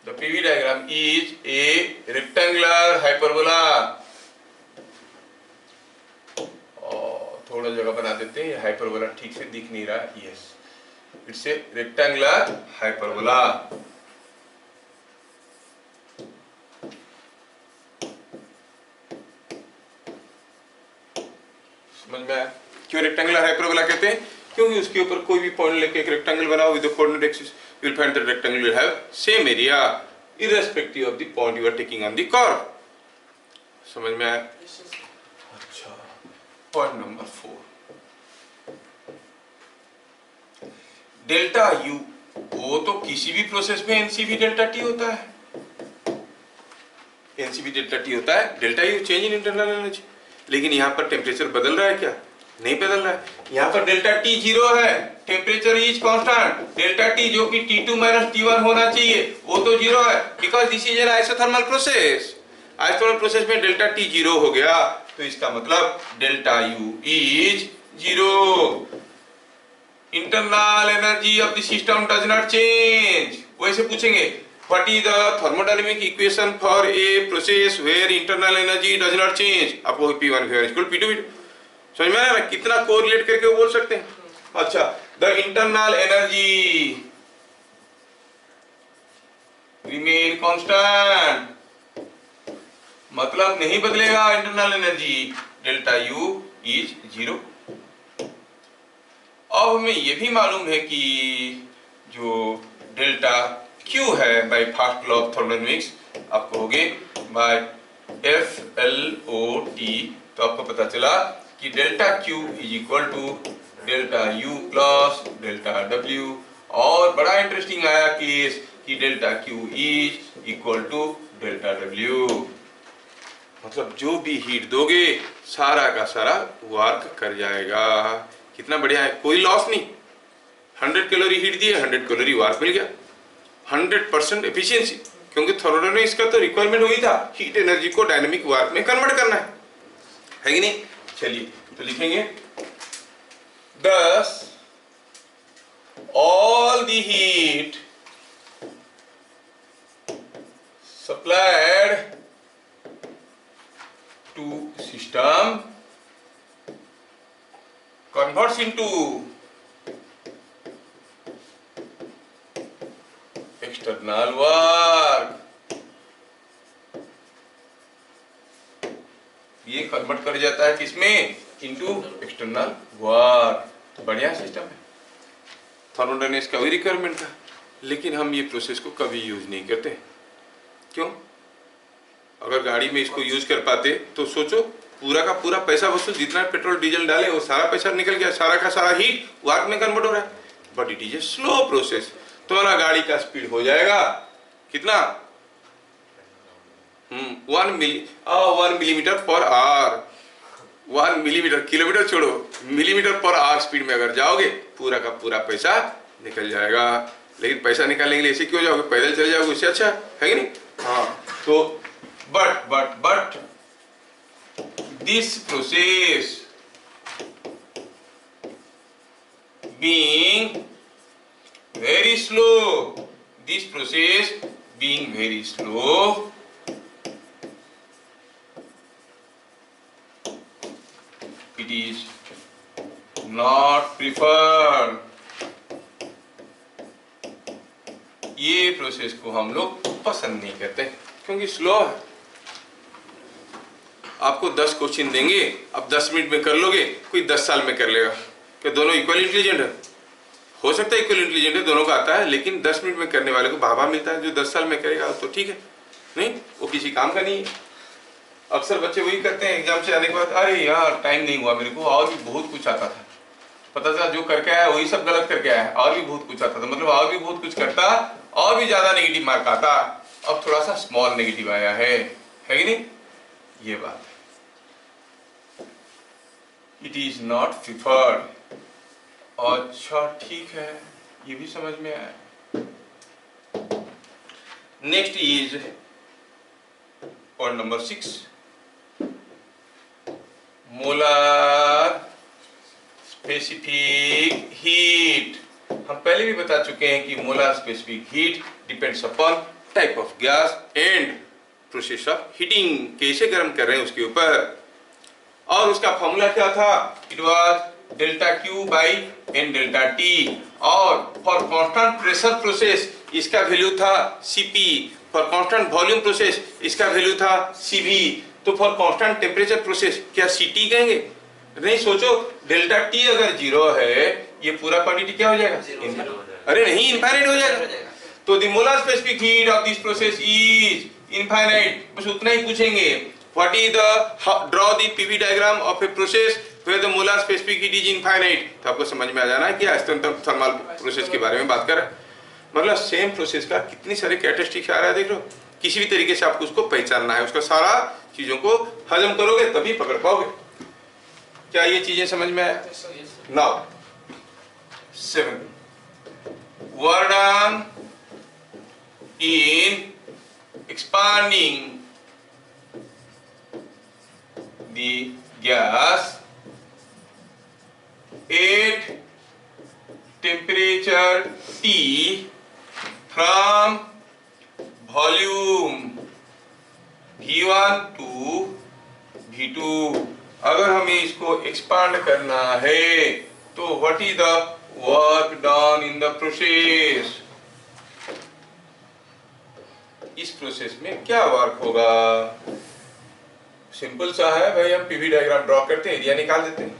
The PV diagram is a rectangular hyperbola. और थोड़ा जगह बना देते हैं, हाइपरबोला ठीक से दिख नहीं रहा। Yes, it's a rectangular hyperbola. समझ में आया क्यों रेक्टेंगुलर हाइपरबोला कहते हैं? क्योंकि उसके ऊपर कोई भी पॉइंट लेके एक रेक्टेंगल बनाओ with the coordinate axis, you will find that rectangle will have same area irrespective of the point you are taking on the curve. समझ में आया? अच्छा, पॉइंट नंबर 4, डेल्टा यू। वो तो किसी भी प्रोसेस में एनसीवी डेल्टा टी होता है, एनसीवी डेल्टा टी होता है, delta U change in internal energy. लेकिन यहाँ पर टेम्परेचर बदल रहा है क्या? नहीं बदल रहा है। यहाँ पर डेल्टा टी 0 है, temperature is constant. Delta T जो कि T2 माइनस T1 होना चाहिए वो तो 0 है, because this is an isothermal process. Isothermal process में डेल्टा टी 0 हो गया, तो इसका मतलब delta U is 0। Internal energy of the system does not change. वैसे पूछेंगे what is the thermodynamic equation for a process where internal energy does not change. आपको P1 V1 equal P2 V2 समझ में आया ना? कितना कोरिलेट करके बोल सकते हैं। अच्छा, the internal energy remain constant, मतलब नहीं बदलेगा internal energy, delta U is 0। अब हमें यह भी मालूम है कि जो डेल्टा क्यू है by first law of thermodynamics आप कहोगे बाय FLOT, तो आपको पता चला कि delta Q is equal to delta U plus delta W. और बड़ा इंटरेस्टिंग आया केस कि delta Q is equal to delta W. मतलब जो भी हीट दोगे सारा का सारा वर्क कर जाएगा। कितना बढ़िया है, कोई लॉस नहीं। 100 कैलोरी हीट दिए, 100 कैलोरी वर्क मिल गया, 100% एफिशिएंसी। क्योंकि थर्मोडायनामिक्स का तो रिक्वायरमेंट वही था, हीट एनर्जी को डायनेमिक वर्क में कन्वर्ट करना है कि नहीं? चलिए तो लिखेंगे thus all the heat supplied to system converts into external work। ये कन्वर्ट कर जाता है किसमें? Into external work. बढ़िया सिस्टम है, थर्मोडायनामिक्स का वही रिक्वायरमेंट था। लेकिन हम ये प्रोसेस को कभी यूज नहीं करते। क्यों? अगर गाड़ी में इसको यूज कर पाते तो सोचो पूरा का पूरा पैसा वसूल, जितना पेट्रोल डीजल डाले वो सारा पैसा निकल गया, सारा का सारा हीट वर्क में कन्वर्ट हो रहा है। But it is a slow process. तुम्हारा गाड़ी का स्पीड हो जाएगा कितना? 1 millimetre per hour. 1 millimetre, kilometre छोड़ो, मिलीमीटर पर आवर स्पीड में अगर जाओगे पूरा का पूरा पैसा निकल जाएगा। लेकिन पैसा निकालने के लिए ऐसे क्यों जाओगे? पैदल चले जाओगे, उससे अच्छा है कि नहीं? हाँ, तो but this process being very slow, this process being very slow, it is not preferred। ये प्रोसेस को हम लोग पसंद नहीं करते क्योंकि स्लो है। आपको 10 क्वेश्चन देंगे, अब 10 मिनट में कर लोगे, कोई 10 साल में कर लेगा। क्या दोनों इक्वल इंटेलिजेंट है? हो सकता है इक्वल इंटेलिजेंट है, दोनों का आता है, लेकिन 10 मिनट में करने वाले को भाभा मिलता है। जो 10 साल में करेगा तो ठीक है, नहीं वो किसी काम का नहीं है। अक्सर बच्चे वही करते हैं एग्जाम से आने के बाद, अरे यार टाइम नहीं हुआ मेरे को, और भी बहुत कुछ आता था। पता चला जो करके आया वही सब गलत करके आया, और भी बहुत कुछ आता था, मतलब और भी बहुत कुछ करता और भी ज्यादा नेगेटिव मार्क आता, अब थोड़ा सा स्मॉल नेगेटिव आया है कि नहीं? ये बात है, इट इज नॉट प्रिफर्ड। अच्छा ठीक है, ये भी समझ में आया। Next is point number 6, molar specific heat. हम पहले भी बता चुके हैं कि molar specific heat depends upon type of gas and process of heating, कैसे गर्म कर रहे हैं उसके ऊपर। और उसका फॉर्मूला क्या था? It was delta Q by N delta T, और फॉर कांस्टेंट प्रेशर प्रोसेस इसका वैल्यू था Cp, for constant volume process इसका वैल्यू था Cv, तो फॉर कांस्टेंट टेम्परेचर प्रोसेस क्या Ct कहेंगे? नहीं, सोचो डेल्टा T अगर 0 है, ये पूरा क्वांटिटी क्या हो जाएगा? अरे नहीं, इनफाइनाइट हो जाएगा। तो the molar specific heat of this process is infinite. बस उतना ही पूछेंगे, what is the draw the PV diagram of a process where the molar specific heat is infinite. तो आपको समझ में आ जाना है कि आइसोथर्मल थर्मल प्रोसेस के बारे में बात कर रहा है। मतलब सेम प्रोसेस का कितनी सारे कैरेक्टरिस्टिक्स आ रहा है, देख लो। किसी भी तरीके से आपको उसको पहचानना है, उसका सारा चीजों को हजम करोगे तभी पकड़ पाओगे। क्या ये चीजें समझ में आया? Now 7, work done in expanding the gas at temperature T from volume V1 to V2। अगर हमें इसको एक्सपांड करना है तो what is the work done in the process? इस प्रोसेस में क्या वर्क होगा? सिंपल सा है भाई, हम पीवी डायग्राम ड्रॉ करते हैं, एरिया निकाल देते हैं।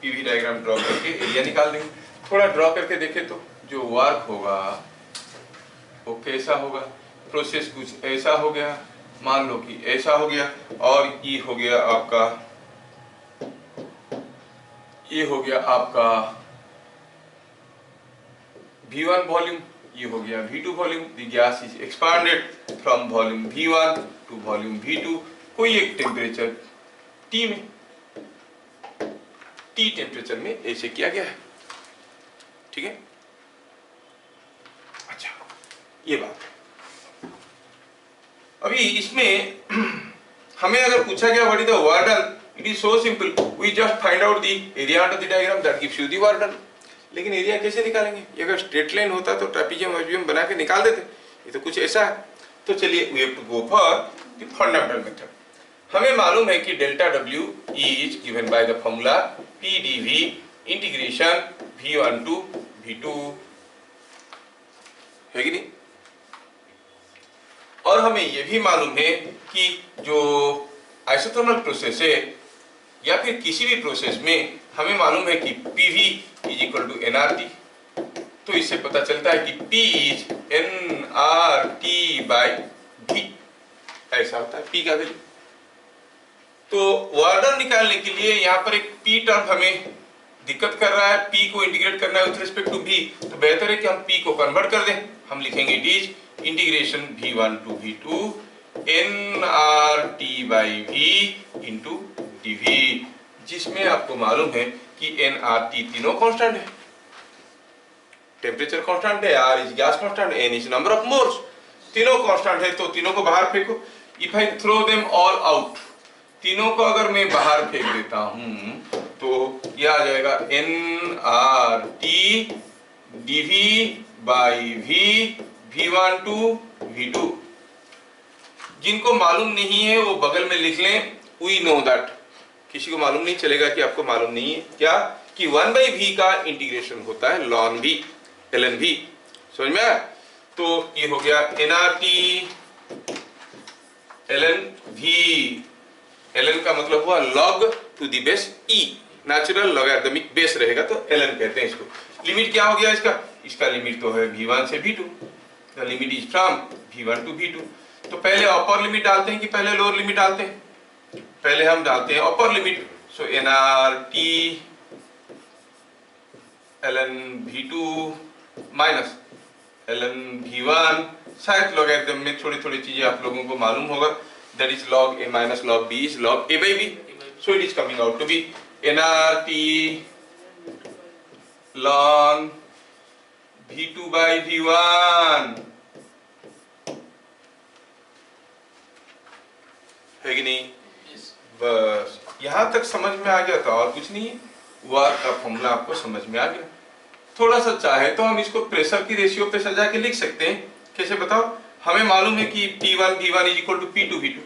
पीवी डायग्राम ड्रॉ करके एरिया निकाल देंगे। थोड़ा ड्रॉ करके देखें तो जो वर्क होगा वो कैसा होगा? प्रोसेस कुछ ऐसा हो गया, मान लो कि ऐसा हो गया, और ये हो गया आपका, ये हो गया आपका V1 वॉल्यूम, ये हो गया V2 volume. The gas is expanded from volume V1 to volume V2, कोई एक टेम्परेचर T में, T टेम्परेचर में ऐसे किया गया है, ठीक है। अच्छा, ये बात है। अभी इसमें हमें अगर पूछा गया what is the work done, it is so simple, we just find out the area under the diagram that gives you the work done. लेकिन एरिया कैसे निकालेंगे? ये अगर स्ट्रेट लाइन होता तो ट्रापेजियम बना के निकाल देते, ये तो कुछ ऐसा है। तो चलिए we have to go for the fundamental method. हमें मालूम है कि delta W is given by the formula PdV integration V1 to V2, है कि नहीं? और हमें यह भी मालूम है कि जो आइसोथर्मल प्रोसेस है या फिर किसी भी प्रोसेस में हमें मालूम है कि PV is equal to nRT। तो इससे पता चलता है कि P is nRT by V, ऐसा होता है P का वैल्यू। तो वर्क डन निकालने के लिए यहाँ पर एक P टर्म हमें दिक्कत कर रहा है, P को इंटीग्रेट करना है विथ रिस्पेक्ट टू V, तो बेहतर है कि हम P को कन्वर्ट कर दें। हम लिखेंगे it is integration V1 to V2 nRT by V into dV, जिसमें आपको मालूम है कि nRT तीनों कांस्टेंट है, टेम्परेचर कांस्टेंट है, R is gas constant, N is number of moles, तीनों कांस्टेंट है, तो तीनों को बाहर फेंको। If I throw them all out, तीनों को अगर मैं बाहर फेंक देता हूं तो यह आ जाएगा nRT dV by V V1 to V2। जिनको मालूम नहीं है वो बगल में लिख लें, वी नो दैट। किसी को मालूम नहीं चलेगा कि आपको मालूम नहीं है क्या, कि 1 बाई V का इंटीग्रेशन होता है ln V ln V, समझ में आया? तो ये हो गया nRT ln v। ln का मतलब हुआ log to the base e, natural logarithmic base रहेगा तो ln कहते हैं इसको। लिमिट क्या हो गया इसका? इसका लिमिट तो है v1 से v2। The limit is from v1 to v2। तो पहले अपर लिमिट डालते हैं कि पहले लोअर लिमिट डालते हैं? पहले हम डालते हैं अपर लिमिट। सो nRT ln v2 minus ln v1। शायद लॉगरिथम में थोड़ी थोड़ी चीजें आप लोगों को मालूम होगा। That is log a minus log b is log a by b, so it is coming out to be nRT ln v2 by v1 है कि नहीं? बस यहां तक समझ में आ गया था और कुछ नहीं है। वर्क का फॉर्मूला आपको समझ में आ गया। थोड़ा सा चाहे तो हम इसको प्रेशर की रेशियो पे सजा के लिख सकते हैं। कैसे बताओ? हमें मालूम है कि P1 V1 is equal to P2 V2।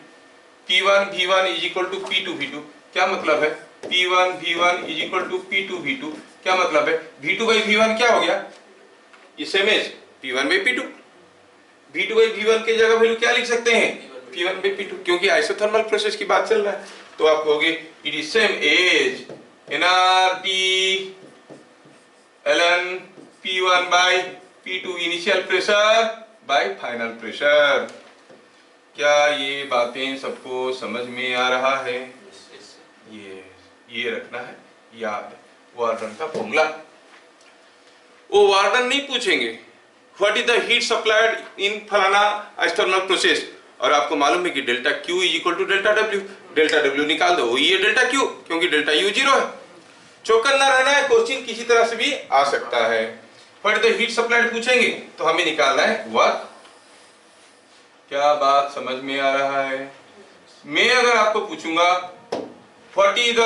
P1 V1 is equal to P2 V2। क्या मतलब है? P1 V1 is equal to P2 V2। क्या मतलब है? V2 by V1 क्या हो गया? ये same as P1 by P2। V2 by V1 के जगह वैल्यू क्या लिख सकते हैं? P1 by P2, क्योंकि आइसोथर्मल प्रोसेस की बात चल रहा है। तो आप कहोगे it is same as nRT ln P1 by P2 initial pressure by final pressure. क्या ये बातें सबको समझ में आ रहा है? ये रखना है याद, वार्डन का फॉर्मूला। वो वार्डन नहीं पूछेंगे what is the heat supplied in फलाना आइसोथर्मल प्रोसेस, और आपको मालूम है कि delta Q is equal to delta W। Delta W निकाल दो, वही है डेल्टा Q, क्योंकि डेल्टा U 0 है। चौकन ना रहना है, क्वेश्चन किसी तरह से भी आ सकता है। What is the heat supplied पूछेंगे तो हमें निकालना है वर्क। क्या बात समझ में आ रहा है? मैं अगर आपको पूछूंगा what is the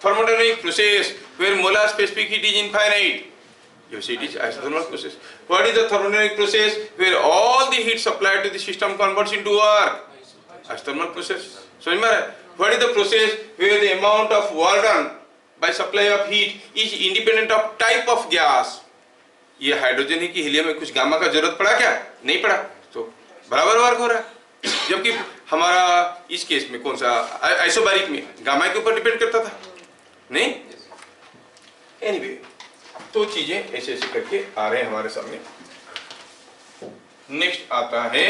thermodynamic process where molar specific heat is infinite, you see it is isothermal process. What is the thermodynamic process where all the heat supplied to the system converts into work? Isothermal process. समझ में आ रहा है? What is the process where the amount of work done by supply of heat is independent of type of gas? ये hydrogen है कि helium में कुछ गामा का जरूरत पड़ा क्या? नहीं पड़ा, तो बराबर वर्क हो रहा है। जबकि हमारा इस केस में कौन सा आइसोबारिक में गामा के ऊपर डिपेंड करता था, नहीं? एनीवे, तो चीजें ऐसे ऐसे करके आ रहे हैं हमारे सामने। नेक्स्ट आता है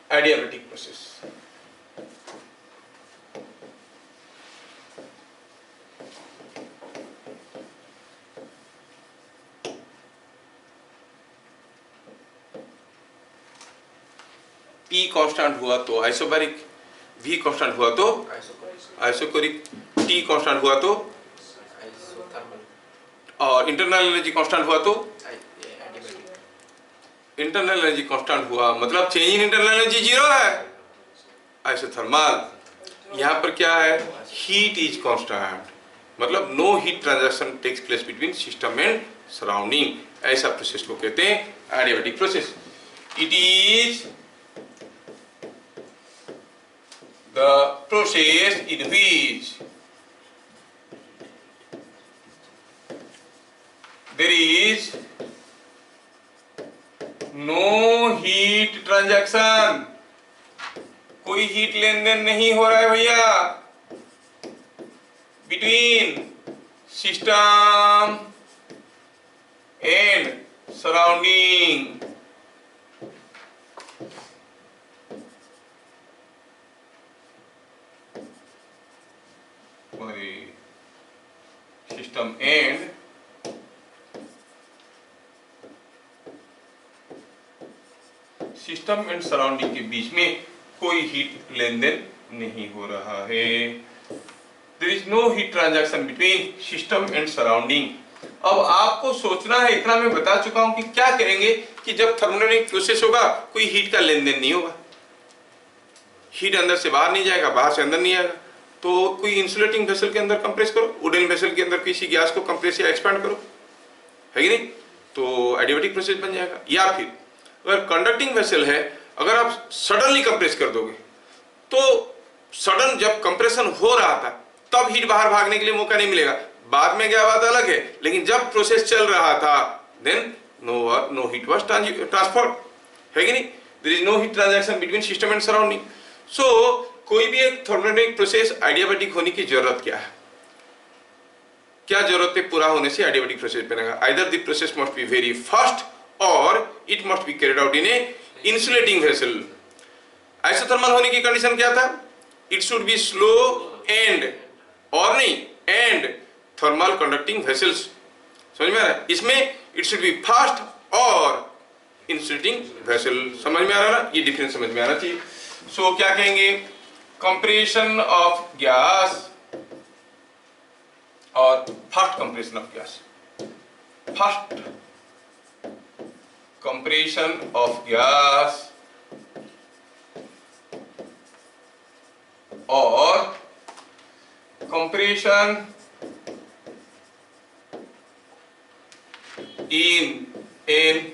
एडियाबेटिक प्रोसेस। P कांस्टेंट हुआ तो आइसोबारिक, V कांस्टेंट हुआ तो आइसोकोरिक, T कांस्टेंट हुआ तो और इंटरनल एनर्जी कांस्टेंट हुआ तो इंटरनल एनर्जी कांस्टेंट हुआ मतलब चेंज इन इंटरनल एनर्जी 0 है, आइसोथर्मल। यहाँ पर क्या है? हीट इज कांस्टेंट, मतलब no heat transaction takes place between system and surrounding. ऐसा प्रोसेस को कहते हैं adiabatic process. It is the process in which there is no heat transaction, कोई हीट लेन देन नहीं हो रहा है भैया between system and surrounding। System and surrounding के बीच में कोई हीट लेन देन नहीं हो रहा है। There is no heat transaction between system and surrounding. अब आपको सोचना है, इतना मैं बता चुका हूं कि क्या करेंगे कि जब थर्मोडायनामिक प्रोसेस होगा कोई हीट का लेन देन नहीं होगा, हीट अंदर से बाहर नहीं जाएगा, बाहर से अंदर नहीं आएगा। तो कोई इंसुलेटिंग वेसल के अंदर कंप्रेस करो, वुडन वेसल के अंदर किसी गैस को कंप्रेस या एक्सपेंड करो, है कि नहीं? तो एडियाबेटिक प्रोसेस बन जाएगा। या फिर अगर कंडक्टिंग वेसल है, अगर आप सडनली कंप्रेस कर दोगे तो सडन जब कंप्रेशन हो रहा था तब हीट बाहर भागने के लिए मौका नहीं मिलेगा, बाद में क्या बात अलग है, लेकिन जब प्रोसेस चल रहा था then no heat was transferred, है कि नहीं? There is no heat transaction between system and surrounding. So कोई भी एक थर्मोडायनामिक प्रोसेस एडियाबैटिक होने की जरूरत क्या है, क्या जरूरत है पूरा होने से एडियाबैटिक प्रोसेस बनेगा? Either the process must be very fast और it must be carried out in a insulating vessel. Isothermal होने की कंडीशन क्या था? It should be slow and, और नहीं एंड थर्मल कंडक्टिंग वेसल्स। समझ में आ रहा है? इसमें इट शुड बी फास्ट और इंसुलेटिंग वेसल। समझ में आ रहा है ना? ये डिफरेंस समझ में आना चाहिए। सो क्या कहेंगे? कंप्रेशन ऑफ गैस और fast compression of gas. Fast compression of gas और compression in an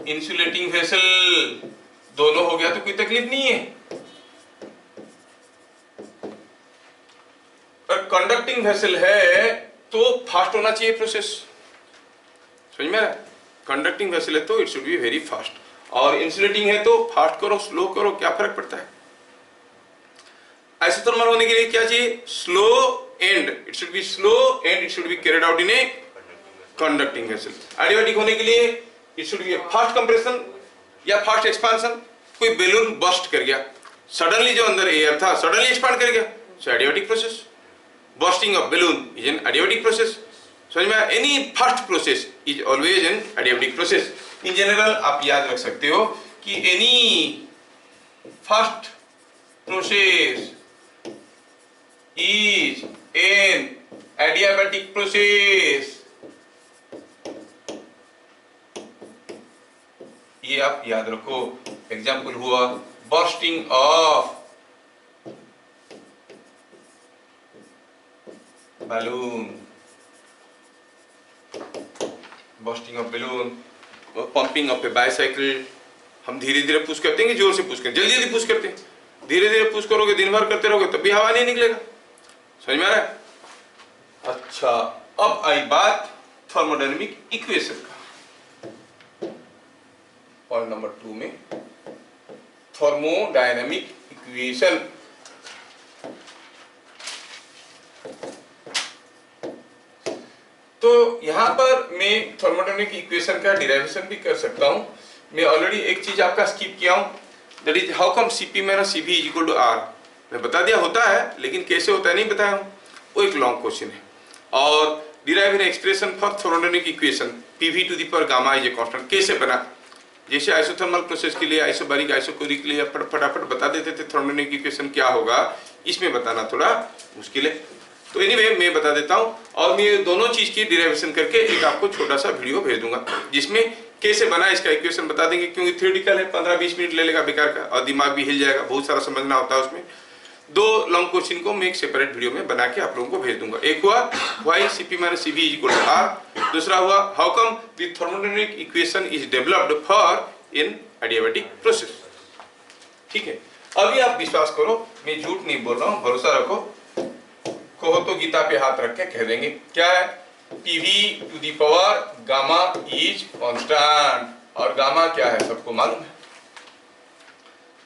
insulating vessel, दोनों हो गया तो कोई तकलीफ नहीं है। पर कंडक्टिंग वेसल है तो फास्ट होना चाहिए प्रोसेस। समझ में आ रहा है? कंडक्टिंग वेसल है तो it should B very fast, और इंसुलेटिंग है तो फास्ट करो स्लो करो क्या फर्क पड़ता है? आइसोथर्मल होने के लिए क्या चाहिए? Slow and, it should be slow and it should B carried out in a conducting vessel. Adiabatic होने के लिए it should B fast compression या फास्ट एक्सपांशन। कोई बैलून बस्ट कर गया, सडनली जो अंदर एयर था सडनली एक्सपांड कर गया, so adiabatic process. Bursting of balloon is an adiabatic process. समझ में? Any fast process is always an adiabatic process. In general आप याद रख सकते हो कि any fast process is an adiabatic process। ये आप याद रखो। एग्जाम्पल हुआ bursting of balloon, bursting of balloon, pumping of a bicycle। हम धीरे धीरे पुश करते हैं कि जोर से पुश करते हैं? जल्दी जल्दी पुश करते हैं। धीरे धीरे पुश करोगे, दिन भर करते रहोगे तब भी हवा नहीं निकलेगा। समझ में आ रहा है? अच्छा, अब आई बात थर्मोडायनामिक इक्वेशन का। पॉइंट नंबर 2 में थर्मोडायनामिक इक्वेशन। तो यहां पर मैं थर्मोडायनामिक इक्वेशन का डिराइवेशन भी कर सकता हूं। मैं ऑलरेडी एक चीज आपका स्किप किया हूं, that is how come CP मेरा CV is equal to R. मैं बता दिया होता है, लेकिन कैसे होता है नहीं बताया हूं। वो एक लॉन्ग क्वेश्चन है। और derive an expression for thermodynamic equation PV to the power gamma is a constant. कैसे बना? जैसे आइसोथर्मल प्रोसेस के लिए आइसोबैरिक आइसोकोरिक के लिए फटाफट बता देते थे थर्मोडायनामिक इक्वेशन क्या होगा, इसमें बताना थोड़ा मुश्किल है। तो एनीवे मैं बता देता हूं, और मैं दोनों चीज की डिराइवेशन करके एक आपको छोटा सा वीडियो भेज दूंगा जिसमें कैसे बना इसका इक्वेशन बता देंगे, क्योंकि थ्योरेटिकल है, 15-20 मिनट ले लेगा बेकार का, और दिमाग भी हिल जाएगा, बहुत सारा समझना होता है उसमें। 2 लॉन्ग क्वेश्चन को मैं एक सेपरेट वीडियो में बना के आप लोगों को भेज दूंगा। एक हुआ why CP minus CV is equal to R, दूसरा हुआ how come the thermodynamic equation is developed for in adiabatic process. ठीक है, अभी आप विश्वास करो, मैं झूठ नहीं बोल रहा हूँ, भरोसा रखो। कहो तो गीता पे हाथ रख के कह देंगे क्या है? PV to the power gamma is constant, और गामा क्या है सबको मालूम है।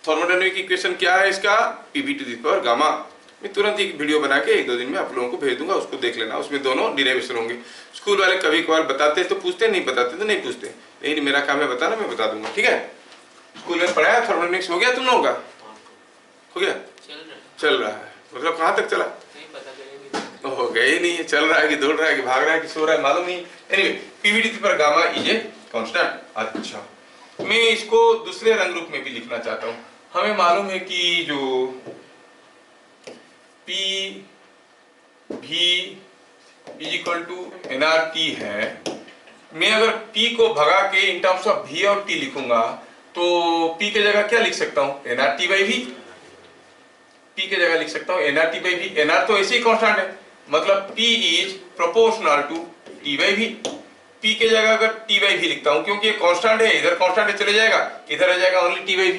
थर्मोडायनामिक इक्वेशन क्या है इसका? PV to the power gamma. मैं तुरंत एक वीडियो बना के 1-2 दिन में आप लोगों को भेज दूंगा, उसको देख लेना। उसमें दोनों डिराइवेशन होंगे। स्कूल वाले कभी कभार बताते तो पूछते, नहीं बताते तो नहीं पूछते, लेकिन मेरा काम है बताना, मैं बता दूंगा। ठीक है? स्कूल में पढ़ाया थर्मोडायनामिक्स हो गया तुम लोगों का? हो गया? चल रहा है। मतलब कहाँ तक चला? हो गए नहीं, चल रहा है कि दौड़ रहा है कि भाग रहा है कि सो रहा है मालूम नहीं। Anyway PV to the power gamma is a constant. अच्छा, मैं इसको दूसरे रंग रूप में भी लिखना चाहता हूं। हमें मालूम है कि जो पी भी इज इक्वल टू एनआरटी है, मैं अगर पी को भगा के इन टर्म्स ऑफ भी और टी लिखूंगा तो पी के जगह क्या लिख सकता हूं? NRT by we. पी के जगह लिख सकता हूं एनआरटी बाई वी। एनआर तो ऐसे ही कांस्टेंट है, मतलब P is proportional to T by V। P के जगह अगर T बाई V लिखता हूं, क्योंकि ये कांस्टेंट है, इधर कांस्टेंट है चले जाएगा, इधर आ जाएगा ओनली T बाई V।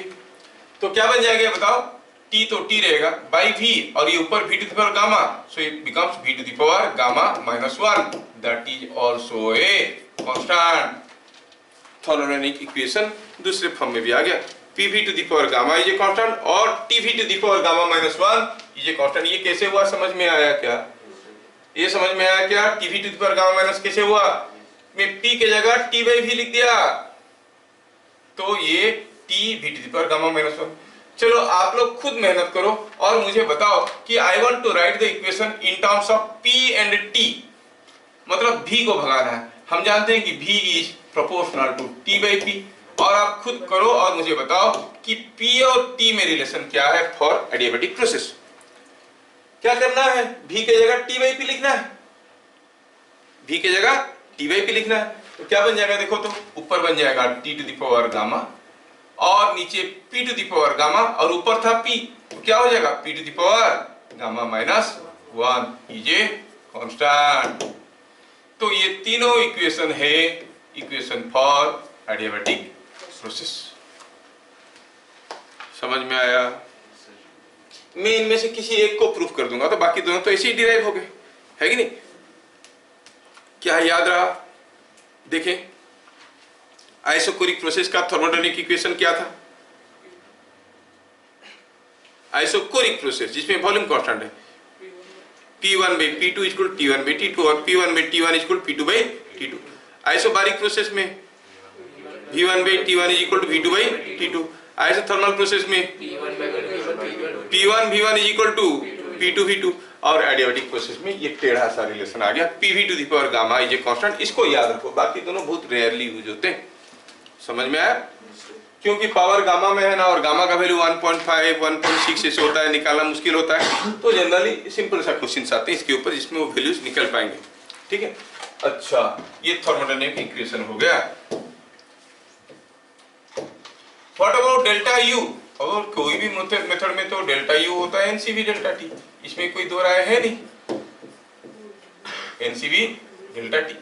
तो क्या बन जाएगा बताओ? T तो T रहेगा बाई V और ये ऊपर V to the power gamma, so it becomes V to the power gamma minus 1, that is also a constant. Thermodynamic equation दूसरे फॉर्म में भी आ गया, PV to the power gamma is a constant और TV to the power gamma minus 1 is a constant. ये कैसे हुआ, समझ में आया क्या? ये समझ में आया क्या? TV to the power gamma minus कैसे हुआ? मैं P के जगह T बाई V लिख दिया, तो ये TV to the power gamma minus 1। चलो आप लोग खुद मेहनत करो और मुझे बताओ कि I want to write the equation in terms of P and T, मतलब V को भगाना है। हम जानते हैं कि V is proportional to T by P, और आप खुद करो और मुझे बताओ कि P और T में रिलेशन क्या है फॉर एडियाबैटिक प्रोसेस। क्या करना है, V के जगह T बाई P लिखना है, V के जगह T बाई P लिखना है। तो क्या बन जाएगा देखो, तो ऊपर बन जाएगा T to the power gamma और नीचे P to the power gamma और ऊपर था P, तो क्या हो जाएगा P to the power gamma minus 1 is a constant. तो ये तीनों इक्वेशन है इक्वेशन फॉर एडियाबैटिक प्रोसेस। समझ में आया? मैं इनमें से किसी एक को प्रूफ कर दूंगा तो बाकी दोनों तो ऐसे ही डिराइव हो गए, है कि नहीं? क्या याद रहा? देखें, आइसोकोरिक प्रोसेस का थर्मोडायनामिक इक्वेशन क्या था? आइसोकोरिक प्रोसेस जिसमें वॉल्यूम कांस्टेंट है P1 by P2 equal T1 by T2 और P1 by T1 equal P2 by T2। Isobaric process में V1 by T1 is equal to V2 by T2। Isothermal process में P1 V1 is equal to P2 V2। और adiabatic process में ये टेढ़ा सा relation आ गया, PV to the power gamma is a constant. इसको याद रखो, बाकी दोनों बहुत रेयरली यूज होते हैं। समझ में आया? क्योंकि पावर गामा में है ना, और गामा का वैल्यू 1.5 1.6 ऐसे होता है, निकालना मुश्किल होता है, तो जनरली सिंपल सा क्वेश्चन आते हैं इसके ऊपर जिसमें वो वैल्यूज निकल पाएंगे। ठीक है, अच्छा, ये थर्मोडायनामिक इक्वेशन हो गया। What about delta U? और कोई भी मेथड में तो डेल्टा यू होता है एनसीवी डेल्टा टी, इसमें कोई दो राय है नहीं। एनसीवी डेल्टा टी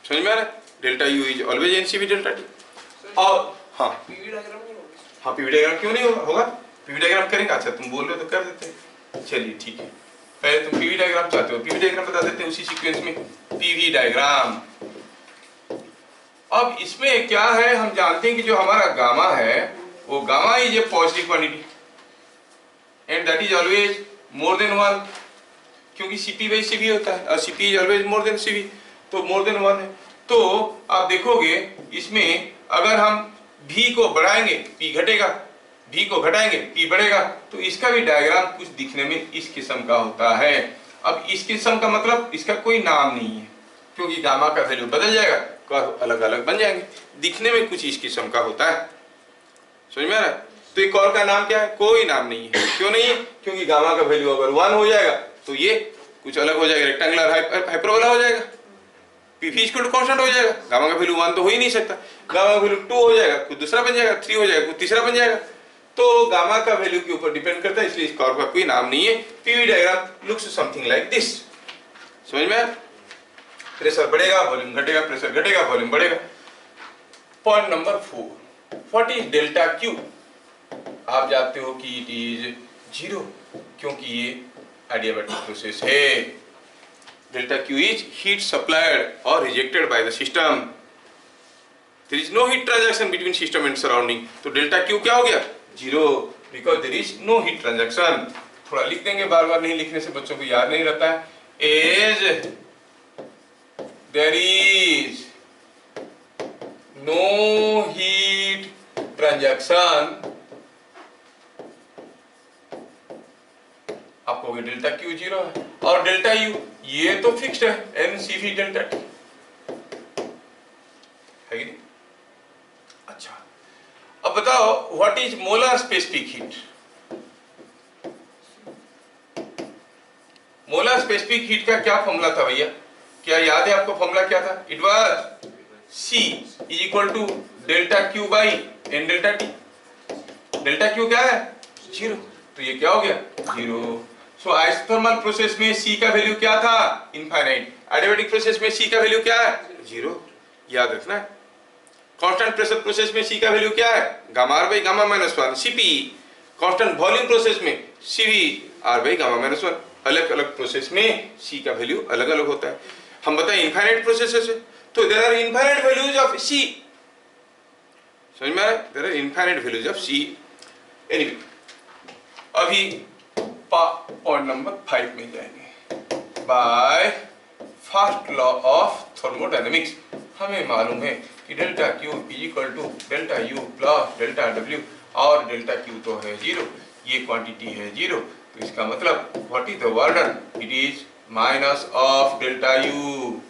समझ में आ रहा है? Delta U is always NCV delta T. और हाँ, पीवी डायग्राम क्यों नहीं होगा? पीवी डायग्राम करेंगे। अच्छा, तुम बोल रहे हो तो कर देते हैं, चलिए ठीक है। पहले तुम पीवी डायग्राम चाहते हो, पीवी डायग्राम बता देते हैं उसी सीक्वेंस में, पीवी डायग्राम। अब इसमें क्या है, हम जानते हैं कि जो हमारा गामा है वो gamma is A positive quantity and that is always more than 1, क्योंकि Cp बाई Cv होता है और Cp is always more than Cv, तो मोर देन 1 है। तो आप देखोगे इसमें अगर हम V को बढ़ाएंगे P घटेगा, V को घटाएंगे P बढ़ेगा, तो इसका भी डायग्राम कुछ दिखने में इस किस्म का होता है। अब इस किस्म का मतलब इसका कोई नाम नहीं है, क्योंकि गामा का वैल्यू बदल जाएगा, अलग अलग बन जाएंगे, दिखने में कुछ इस किस्म का होता है। समझ में आ रहा है? तो एक और का नाम क्या है? कोई नाम नहीं है। क्यों नहीं है? क्योंकि गामा का वैल्यू अगर 1 हो जाएगा तो ये कुछ अलग हो जाएगा, रेक्टेंगुलर हाइपरबोला हो जाएगा, PV इक्वल टू कांस्टेंट हो जाएगा। गामा का वैल्यू 1 तो हो ही नहीं सकता, गामा का वैल्यू 2 हो जाएगा, कुछ दूसरा बन जाएगा, 3 हो जाएगा, कुछ तीसरा बन जाएगा। तो गामा का वैल्यू के ऊपर डिपेंड करता है, इसलिए इस कर्व का कोई नाम नहीं है। PV diagram looks something like this. समझ में आया? प्रेशर बढ़ेगा, वॉल्यूम घटेगा, प्रेशर घटेगा, वॉल्यूम बढ़ेगा। Point number 4, what is delta Q? आप जानते हो कि इट इज 0, क्योंकि ये एडियाबैटिक प्रोसेस है। Delta Q is heat supplied और rejected by the system. There is no heat transaction between system and surrounding. तो डेल्टा क्यू क्या हो गया? 0, because there is no heat transaction. थोड़ा लिख देंगे, बार बार नहीं लिखने से बच्चों को याद नहीं रहता है। As there is no heat transaction, आप कहोगे डेल्टा क्यू 0 है, और डेल्टा यू ये तो फिक्स्ड है, एनसीवी डेल्टा टी, है कि नहीं? अच्छा, अब बताओ what is molar specific heat? Molar specific heat का क्या फॉर्मूला था भैया? क्या याद है आपको फॉर्मूला क्या था? It was C is equal to delta Q by N delta T. Delta Q क्या है? 0, तो ये क्या हो गया? 0। सो आइसोथर्मल प्रोसेस में C का वैल्यू क्या था? इनफाइनाइट। एडियाबैटिक प्रोसेस में C का वैल्यू क्या है? 0। याद रखना है। कांस्टेंट प्रेशर प्रोसेस में सी का वैल्यू क्या है, gamma R by gamma minus 1 CP. Constant volume process में CV R by gamma minus 1। अलग अलग प्रोसेस में सी का वैल्यू अलग अलग होता है। हम बताएं इनफाइनाइट प्रोसेस है तो there are infinite values of C, समझ में आ रहा है, there are infinite values of C. Anyway अभी पॉइंट नंबर 5 में जाएंगे। By first law of thermodynamics हमें मालूम है कि delta Q is equal to delta U plus delta W, और डेल्टा क्यू तो है 0, ये क्वांटिटी है 0, तो इसका मतलब what is the work done, it is minus of delta U.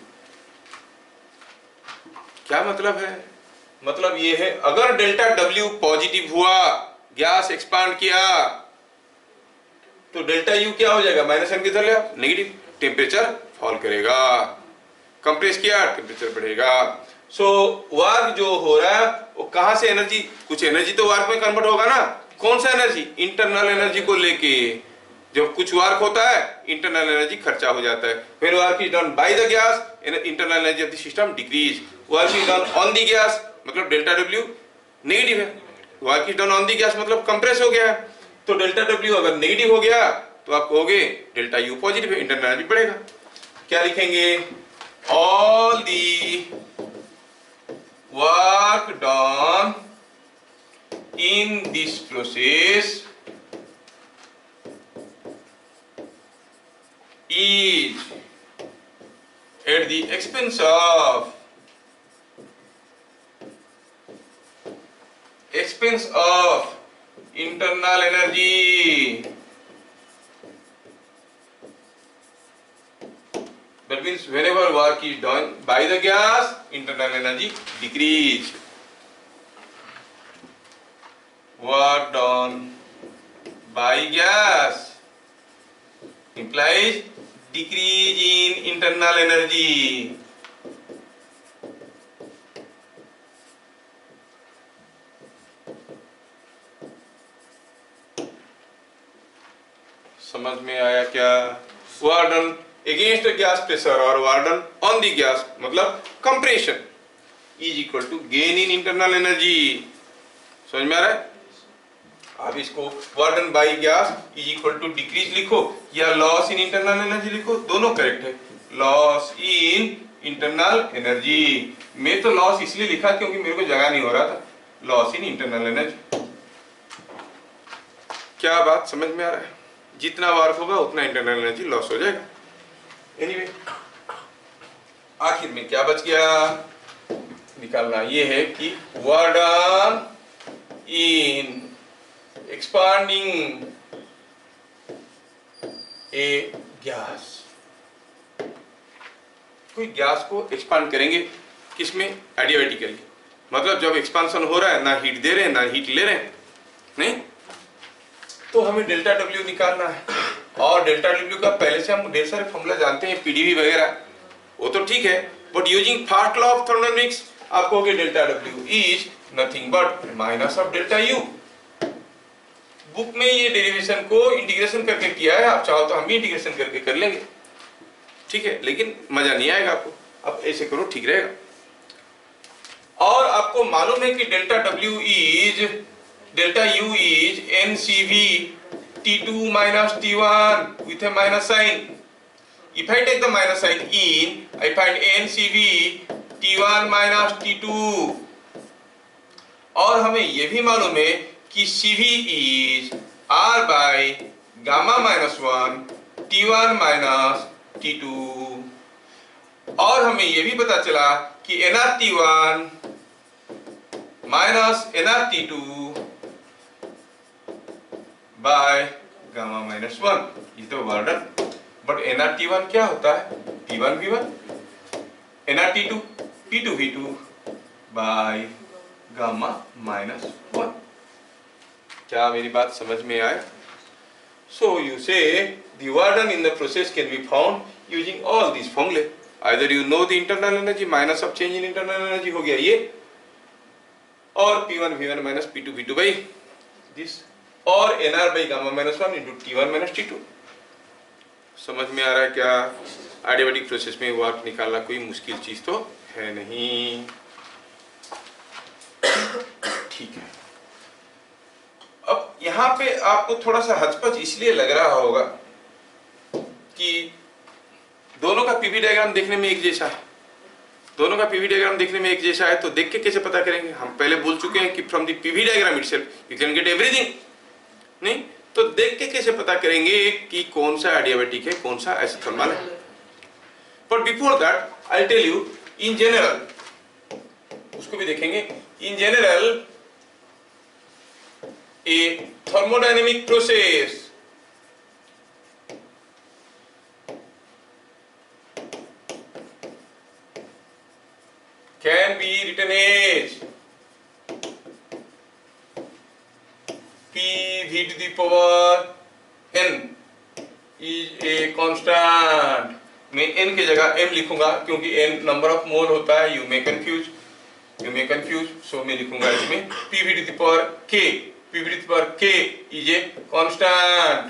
क्या मतलब है, मतलब ये है अगर डेल्टा डब्ल्यू पॉजिटिव हुआ, गैस एक्सपांड किया, तो डेल्टा यू क्या हो जाएगा, माइनस एन की तरह नेगेटिव, टेम्परेचर फॉल करेगा। कंप्रेस किया, टेम्परेचर बढ़ेगा। सो वर्क जो हो रहा है वो कहां से एनर्जी, कुछ एनर्जी तो वर्क में कन्वर्ट होगा ना। कौन सा एनर्जी, इंटरनल एनर्जी को लेके। जब कुछ वर्क होता है इंटरनल एनर्जी खर्चा हो जाता है। फिर work is done by the gas, internal energy of the system decrease. Work is done on the gas मतलब डेल्टा डब्ल्यू नेगेटिव है। Work is done on the gas मतलब कंप्रेस हो गया है, तो डेल्टा डब्ल्यू अगर नेगेटिव हो गया तो आप कहोगे डेल्टा यू पॉजिटिव है, इंटरनल एनर्जी बढ़ेगा। क्या लिखेंगे, all the work done in this process is at the expense of internal energy. That means whenever work is done by the gas, internal energy decrease. Work done by gas implies decrease in internal energy. समझ में आया क्या? Work done against gas pressure और work done on the gas मतलब compression is equal to gain in internal energy. समझ में आ रहा है? आप इसको work done by gas is equal to decrease लिखो या लॉस इन इंटरनल एनर्जी लिखो, दोनों करेक्ट है। लॉस इन इंटरनल एनर्जी, मैं तो लॉस इसलिए लिखा क्योंकि मेरे को जगह नहीं हो रहा था। लॉस इन इंटरनल एनर्जी, क्या बात समझ में आ रहा है? जितना वर्क होगा उतना इंटरनल एनर्जी लॉस हो जाएगा। एनीवे आखिर में क्या बच गया निकालना, ये है कि work done in expanding a gas, कोई गैस को एक्सपांड करेंगे किसमें, एडियाबैटिकली, मतलब जब एक्सपांशन हो रहा है ना हीट दे रहे हैं ना हीट ले रहे हैं, नहीं तो हमें डेल्टा डब्ल्यू निकालना है। और डेल्टा डब्ल्यू का पहले से हम ढेर सारे फॉर्मूला जानते हैं, पीडीवी वगैरह, वो तो ठीक है, but using first law of thermodynamics आप कहोगे delta W is nothing but minus of delta U. Book में ये डेरिवेशन को इंटीग्रेशन करके किया है, आप चाहो तो हम भी इंटीग्रेशन करके कर लेंगे, ठीक है, लेकिन मजा नहीं आएगा आपको, आप ऐसे करो ठीक रहेगा। और आपको मालूम है कि delta W is delta U is NCV T2 minus T1 with a minus sign. If I take the minus sign in, I find NCV T1 minus T2. और हमें यह भी मालूम है कि CV is R by gamma minus 1 T1 minus T2. और हमें यह भी पता चला कि nRT1 minus nRT2 by gamma minus 1 is the work done. But nRT1 क्या होता है? P1 V1, nRT2 P2 V2 by gamma minus 1. क्या मेरी बात समझ में आया? So you say the work done in the process can be found using all these formulae. Either you know the internal energy minus of change in internal energy हो गया ये, और P1 V1 minus P2 V2 by this, और nr by gamma minus 1 into T1 minus T2। समझ में आ रहा है क्या? एडियाबैटिक प्रोसेस में वर्क निकालना कोई मुश्किल चीज तो है नहीं। ठीक है। अब यहाँ पे आपको थोड़ा सा हचपच इसलिए लग रहा होगा कि दोनों का पीवी डायग्राम देखने में एक जैसा है, दोनों का पीवी डायग्राम देखने में एक जैसा है, तो देख के कैसे पता करेंगे? हम पहले बोल चुके हैं कि from the PV diagram itself you can get everything. नहीं तो देख के कैसे पता करेंगे कि कौन सा एडियाबेटिक है, कौन सा आइसोथर्मल है? But before that I tell you in general, उसको भी देखेंगे। In general a thermodynamic process can be written as PV to the power n is a constant। मैं n की जगह m लिखूंगा क्योंकि n नंबर ऑफ मोल होता है। यू मे कंफ्यूज, सो मैं लिखूंगा इसमें PV to the power k। PV to the power k is a constant,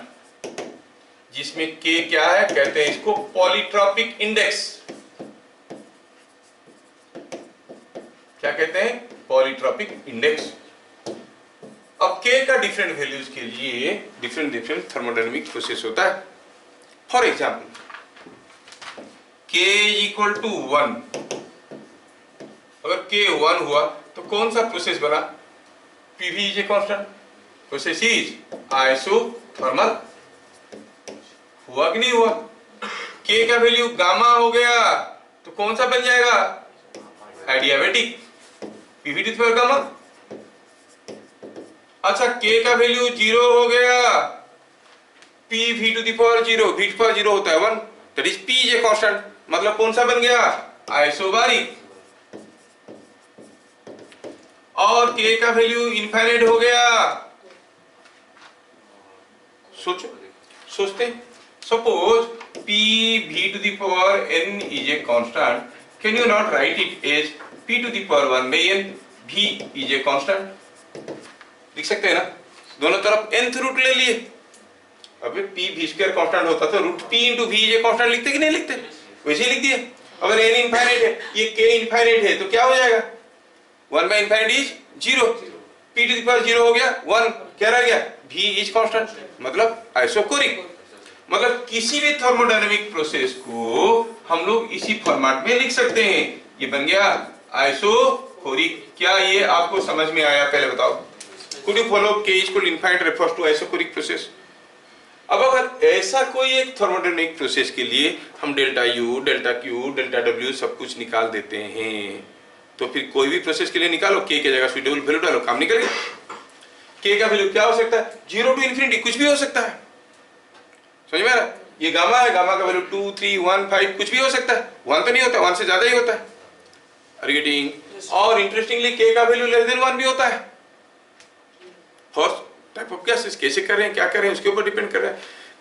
जिसमें k क्या है? कहते हैं इसको पॉलीट्रॉपिक इंडेक्स। क्या कहते हैं? Polytropic index. अब k का डिफरेंट वैल्यूज के लिए डिफरेंट थर्मोडायनेमिक प्रोसेस होता है। For example k equal to 1, अगर k 1 हुआ तो कौन सा प्रोसेस बना? PV is a constant, process is isothermal. हुआ कि नहीं हुआ? k का वैल्यू गामा हो गया तो कौन सा बन जाएगा? Adiabatic, PV to the power gamma. अच्छा k का वैल्यू 0 हो गया, PV to the power 0, V to the power 0 होता है 1, that is P is a constant, मतलब कौन सा बन गया? आइसोबारिक। और k का वैल्यू इनफाइनाइट हो गया। सोचते suppose PV to the power n is a constant, can you not write it as P to the power 1 by n, V is a constant। लिख सकते हैं ना? दोनों तरफ nth रूट ले लिए। अबे P V स्क्वायर कांस्टेंट होता तो root P into V is a constant लिखते कि नहीं लिखते? वैसे ही लिख दिए। अगर n इनफाइनाइट है, ये k इनफाइनाइट है, तो क्या हो जाएगा? 1 by infinite is 0, P to the power 0 हो गया 1, क्या रह गया? V is constant, मतलब आइसोकोरिक। मतलब किसी भी थर्मोडायनेमिक प्रोसेस को हम लोग इसी फॉर्मेट में लिख सकते हैं। ये बन गया आइसोकोरिक। क्या ये आपको समझ में आया? पहले बताओ। Could you follow k equal infinite refers to isochoric process. अब अगर ऐसा कोई एक थर्मोडायनेमिक प्रोसेस के लिए हम delta U, delta Q, delta W सब कुछ निकाल देते हैं, तो फिर कोई भी प्रोसेस के लिए निकालो, k की जगह सुटेबल वैल्यू डालो, काम निकल गया। k का वैल्यू क्या हो सकता है? 0 टू इन्फिनिटी, कुछ भी हो सकता है। समझ में आ रहा है? ये गामा है, गामा का वैल्यू 2, 3, 1, 5 कुछ भी हो सकता है। 1 तो नहीं होता, 1 से ज्यादा ही होता है। Are you getting? और इंटरेस्टिंगली k का वैल्यू लेस देन 1 भी होता है। फॉर टाइप ऑफ गैसेस कैसे कर रहे हैं, क्या कर रहे हैं, उसके ऊपर डिपेंड कर रहा है।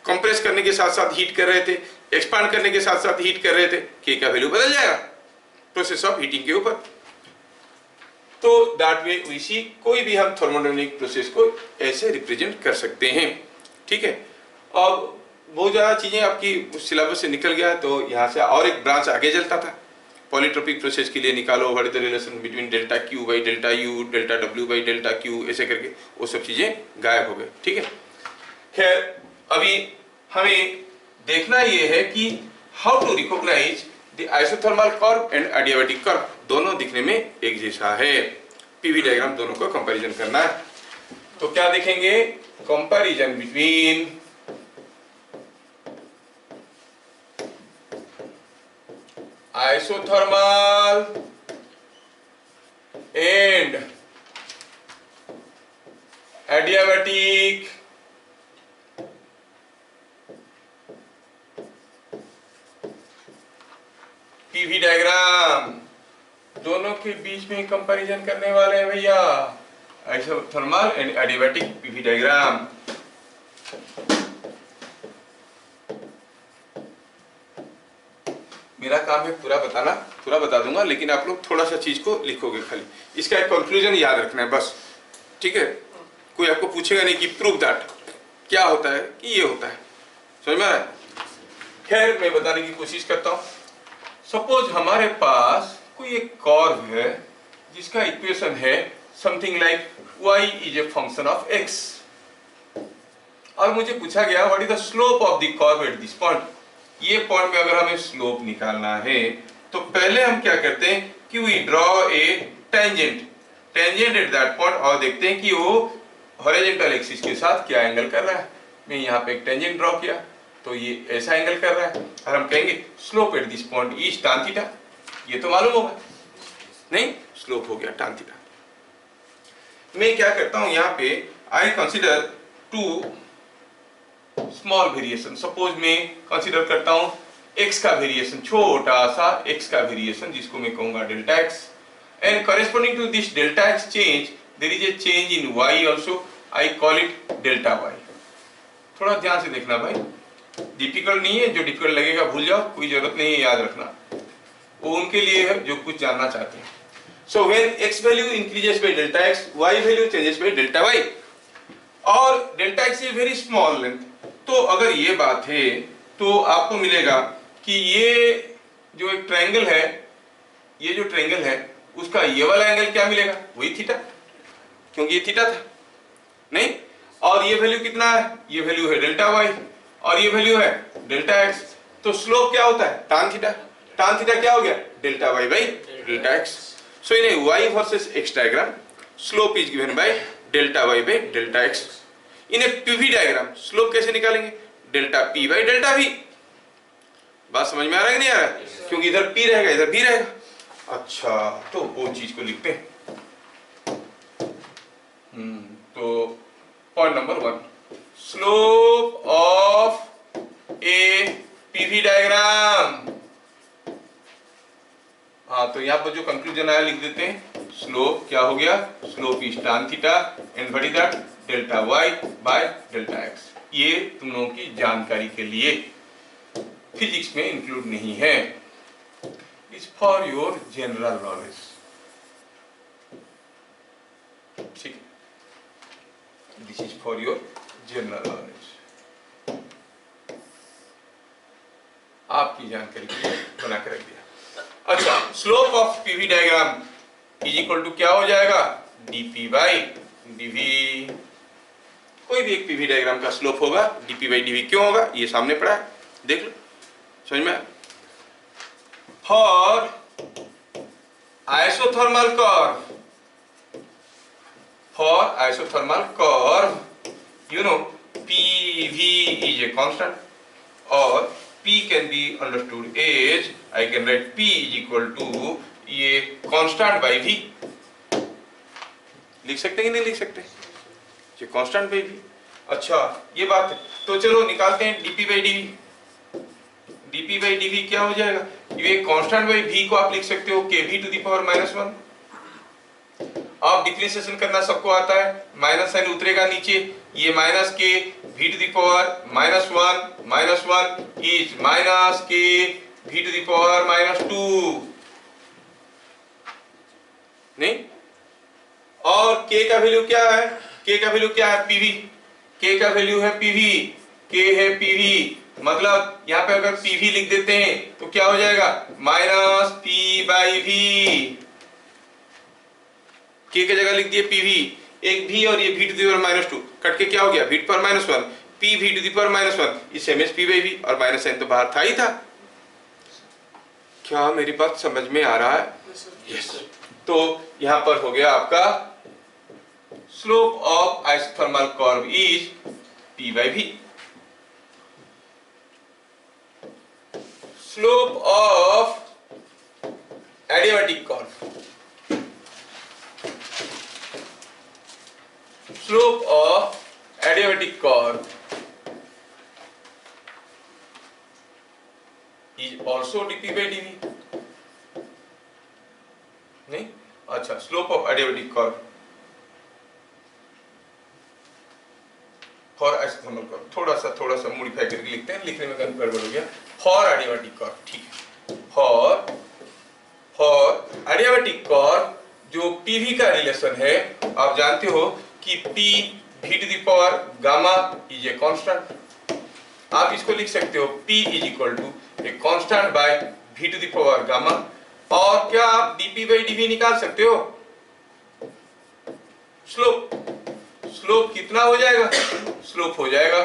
कंप्रेस करने के साथ साथ हीट कर रहे थे, एक्सपांड करने के साथ साथ हीट कर रहे थे, k का वैल्यू बदल जाएगा प्रोसेस ऑफ हीटिंग के ऊपर। तो दैट वे वी सी कोई भी हम थर्मोडायनेमिक प्रोसेस को ऐसे रिप्रेजेंट कर सकते हैं। ठीक है। अब बहुत ज़्यादा चीज़ें आपकी सिलेबस से निकल गया, तो यहाँ से और एक ब्रांच आगे चलता था। पॉलीट्रोपिक प्रोसेस के लिए निकालो what is the relation between delta Q by delta U, delta W by delta Q, ऐसे करके वो सब चीज़ें गायब हो गए। ठीक है। खैर अभी हमें देखना ये है कि how to recognise the isothermal curve and adiabatic curve. दोनों दिखने में एक जैसा है, पीवी डायग्राम दोनों को कंपैरिजन करना है। तो क्या देखेंगे? Comparison between isothermal and adiabatic PV diagram, दोनों के बीच में कंपैरिजन करने वाले हैं भैया। Isothermal and adiabatic PV diagram. मेरा काम है पूरा बताना, पूरा बता दूंगा, लेकिन आप लोग थोड़ा सा चीज को लिखोगे खाली। इसका एक कंक्लूजन याद रखना है बस। ठीक है। कोई आपको पूछेगा नहीं कि प्रूव दैट क्या होता है कि ये होता है। समझ में आ रहा है? खैर मैं बताने की कोशिश करता हूँ। सपोज हमारे पास कोई एक कर्व है जिसका इक्वेशन है something like y is a function of x, और मुझे पूछा गया what is the slope of the curve at this point. ये पॉइंट में अगर हमें स्लोप निकालना है तो पहले हम क्या करते हैं कि we draw a tangent at that point, और देखते हैं कि वो हॉरिजॉन्टल एक्सिस के साथ क्या एंगल कर रहा है। मैं यहाँ पे एक टेंजेंट ड्रॉ किया तो ये ऐसा एंगल कर रहा है, और हम कहेंगे slope eight this point is tan theta. ये तो मालूम होगा, नहीं, स्लोप हो गया tan थीटा। मैं क्या करता हूं यहाँ पे, I consider two small variation. Suppose मैं कंसिडर करता हूं x का वेरिएशन, छोटा सा x का वेरिएशन, जिसको मैं कहूंगा delta x, and corresponding to this delta x change there is a change in y also, I call it delta y। थोड़ा ध्यान से देखना भाई, डिफिकल्ट नहीं है, जो डिफिकल्ट लगेगा भूल जाओ, कोई जरूरत नहीं है याद रखना, वो उनके लिए है जो कुछ जानना चाहते हैं। So when x value increases by delta x, y value changes by delta y, और delta x is very small length. तो अगर ये बात है तो आपको मिलेगा कि ये जो एक ट्रायंगल है, ये जो ट्रायंगल है उसका ये वाला एंगल क्या मिलेगा, वही थीटा, क्योंकि ये थीटा था, नहीं, और ये वैल्यू कितना है, ये वैल्यू है डेल्टा y, और ये वैल्यू है डेल्टा x। तो स्लोप क्या होता है, tan थीटा। tan थीटा क्या हो गया, delta y by delta x। So in A y versus x diagram, slope is given by delta y by delta x। In A PV diagram slope कैसे निकालेंगे, delta p by delta v। बात समझ में आ रहा है कि नहीं आ रहा है, क्योंकि इधर p रहेगा इधर v रहेगा। अच्छा, तो वो चीज को लिखते हैं। तो point number 1, slope of A PV diagram. हाँ, तो यहाँ पर जो कंक्लूजन आया लिख देते हैं। स्लोप क्या हो गया, slope is tan theta and what is that, delta y by delta x। ये तुम लोगों की जानकारी के लिए, फिजिक्स में इंक्लूड नहीं है, is for your general knowledge, ठीक है, this is for your general knowledge, आपकी जानकारी के लिए बना कर रख दिया। अच्छा, slope of PV diagram is equal to क्या हो जाएगा, dp बाई dv। कोई भी एक PV डायग्राम का स्लोप होगा dp बाई dv। क्यों होगा, ये सामने पड़ा है, देख लो, समझ में। For isothermal curve, you know PV is a constant, or P can be understood as, I can write P is equal to ये constant by V। लिख सकते कि नहीं लिख सकते, ये constant by V। अच्छा, ये बात है, तो चलो निकालते हैं dp by dv। dp by dv क्या हो जाएगा, ये constant by V को आप लिख सकते हो kv to the power -1। अब डिफरेंशिएशन करना सबको आता है, माइनस साइन उतरेगा नीचे, ये minus K v to the power -1 इज minus K v to the power -2, नहीं। और k का वैल्यू क्या है, k का वैल्यू क्या है, pv, k का वैल्यू है pv, k है pv, मतलब यहाँ पे अगर pv लिख देते हैं तो क्या हो जाएगा, minus p by v। k की जगह लिख दिए pv, एक v और ये v टू द पावर -2 कट के क्या हो गया, v to the power -1, p v to the power -1 is same as p by v, और माइनस साइन तो बाहर था ही था। क्या मेरी बात समझ में आ रहा है, यस। तो यहां पर हो गया आपका slope of isothermal curve is p by v। Slope of adiabatic curve, slope of adiabatic curve is also dp by dv, नहीं। अच्छा, slope of adiabatic curve for isothermal curve, थोड़ा सा मॉडिफाई करके लिखते हैं, लिखने में गड़बड़ हो गया। for adiabatic curve, ठीक है, for adiabatic curve जो PV का रिलेशन है, आप जानते हो कि P v to the power gamma is a constant. आप इसको लिख सकते हो P is equal to a constant by v to the power gamma. और क्या आप dp बाई dv निकाल सकते हो, स्लोप, स्लोप कितना हो जाएगा, स्लोप हो जाएगा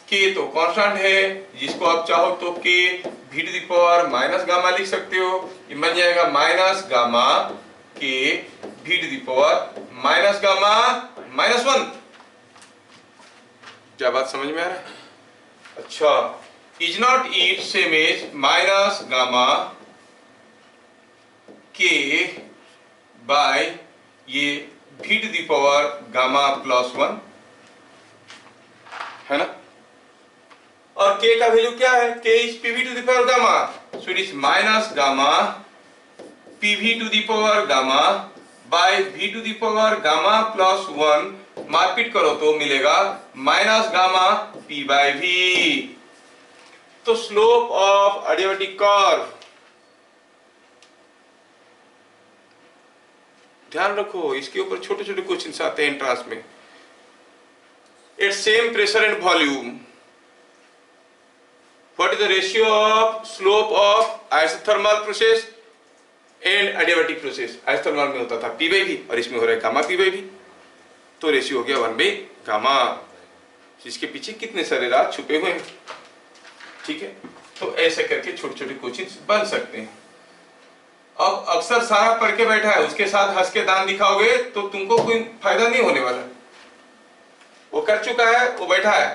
के तो कांस्टेंट है, जिसको आप चाहो तो K v to the power minus gamma लिख सकते हो, ये बन जाएगा minus gamma K v to the power minus gamma minus 1। क्या बात समझ में आ रहा है? अच्छा, is not it same as minus gamma K by ये v to the power gamma plus 1 है ना, और k का वैल्यू क्या है, k is pv to the power gamma, so it is minus gamma pv to the power gamma by v to the power gamma plus 1, मारपीट करो तो मिलेगा minus gamma p by v। तो slope of adiabatic curve, ध्यान रखो इसके ऊपर छोटे छोटे क्वेश्चन आते हैं एंट्रांस में। At same pressure and volume what is the ratio of slope of isothermal process and adiabatic process? isothermal में होता था p by v और इसमें हो रहा है गामा p by v, तो रेशियो हो गया 1 by गामा। इसके पीछे कितने सारे राज छुपे हुए हैं, ठीक है। तो ऐसे करके छोटे छोटे क्वेश्चन बन सकते हैं। अब अक्सर सारा पढ़ के बैठा है, उसके साथ हंस के दान दिखाओगे तो तुमको कोई फायदा नहीं होने वाला। वो कर चुका है, वो बैठा है,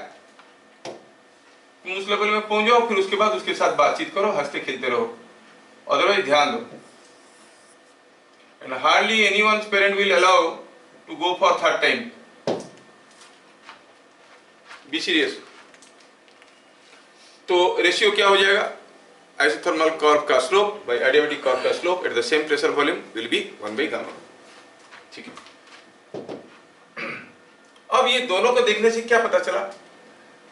तुम उस लेवल में पहुंच जाओ, फिर उसके बाद उसके साथ बातचीत करो, हंसते खेलते रहो, अदरवाइज ध्यान दो। And hardly anyone's parent will allow to go for third time, be serious. तो रेशियो क्या हो जाएगा, आइसोथर्मल कर्व का स्लोप बाय एडियाबैटिक कर्व का slope at the same pressure volume will be 1 by gamma, ठीक है। अब ये दोनों को देखने से क्या पता चला,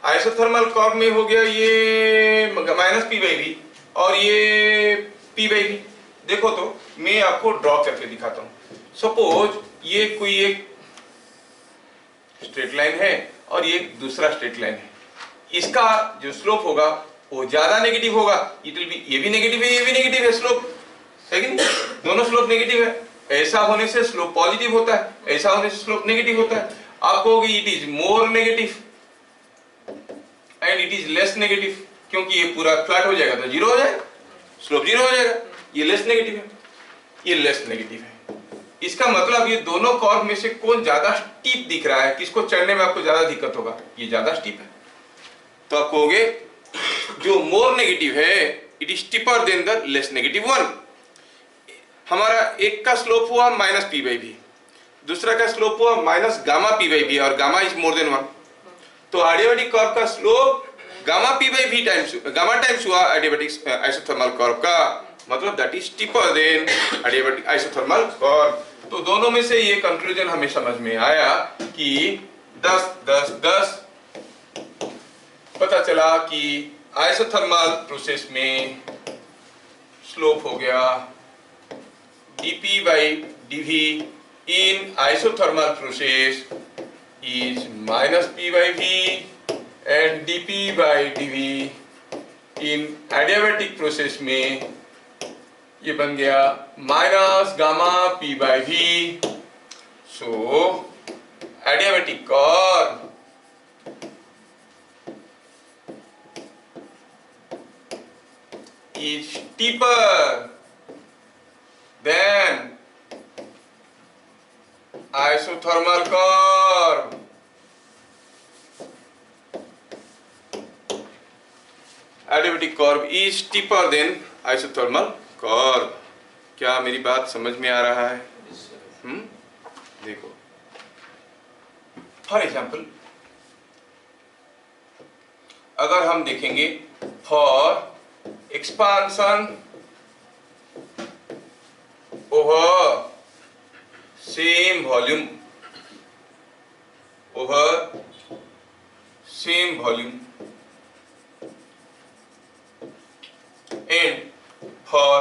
आइसोथर्मल कर्व में हो गया ये माइनस पी बाई वी और ये पी बाई वी। देखो तो मैं आपको ड्रॉ करके दिखाता हूं। सपोज ये कोई एक स्ट्रेट लाइन है और ये दूसरा स्ट्रेट लाइन है, इसका जो स्लोप होगा वो ज्यादा नेगेटिव होगा, इट विल बी, ये भी नेगेटिव है, ये भी नेगेटिव है स्लोप, है कि नहीं, दोनों स्लोप नेगेटिव है। ऐसा होने से स्लोप पॉजिटिव होता है, ऐसा होने से स्लोप नेगेटिव होता है। आप कहोगे it is more negative and it is less negative, क्योंकि ये पूरा फ्लैट हो जाएगा तो जीरो हो जाएगा, स्लोप जीरो हो जाएगा। ये लेस नेगेटिव है, ये लेस नेगेटिव है। इसका मतलब ये दोनों कर्व में से कौन ज्यादा स्टीप दिख रहा है, किसको चढ़ने में आपको ज्यादा दिक्कत होगा, ये ज्यादा स्टीप है। तो आप कहोगे जो मोर नेगेटिव है it is steeper than the less negative one. हमारा एक का स्लोप हुआ माइनस पी बाई वी, दूसरा का स्लोप हुआ minus gamma P by V और गामा इज मोर देन 1। तो एडियाबैटिक कर्व का slope gamma P by V times gamma times हुआ एडियाबैटिक आइसोथर्मल कर्व का, मतलब that is steeper than adiabatic isothermal curve. तो दोनों में से ये कंक्लूजन हमें समझ में आया कि 10 10 10 पता चला कि आइसोथर्मल प्रोसेस में स्लोप हो गया dp by dv in isothermal process is minus p by v and dp by dv in adiabatic process में ये बन गया minus gamma p by v। so adiabatic curve is steeper than isothermal curve। Adiabatic curve is steeper than isothermal curve। क्या मेरी बात समझ में आ रहा है? देखो फॉर एग्जाम्पल अगर हम देखेंगे for expansion over same volume and for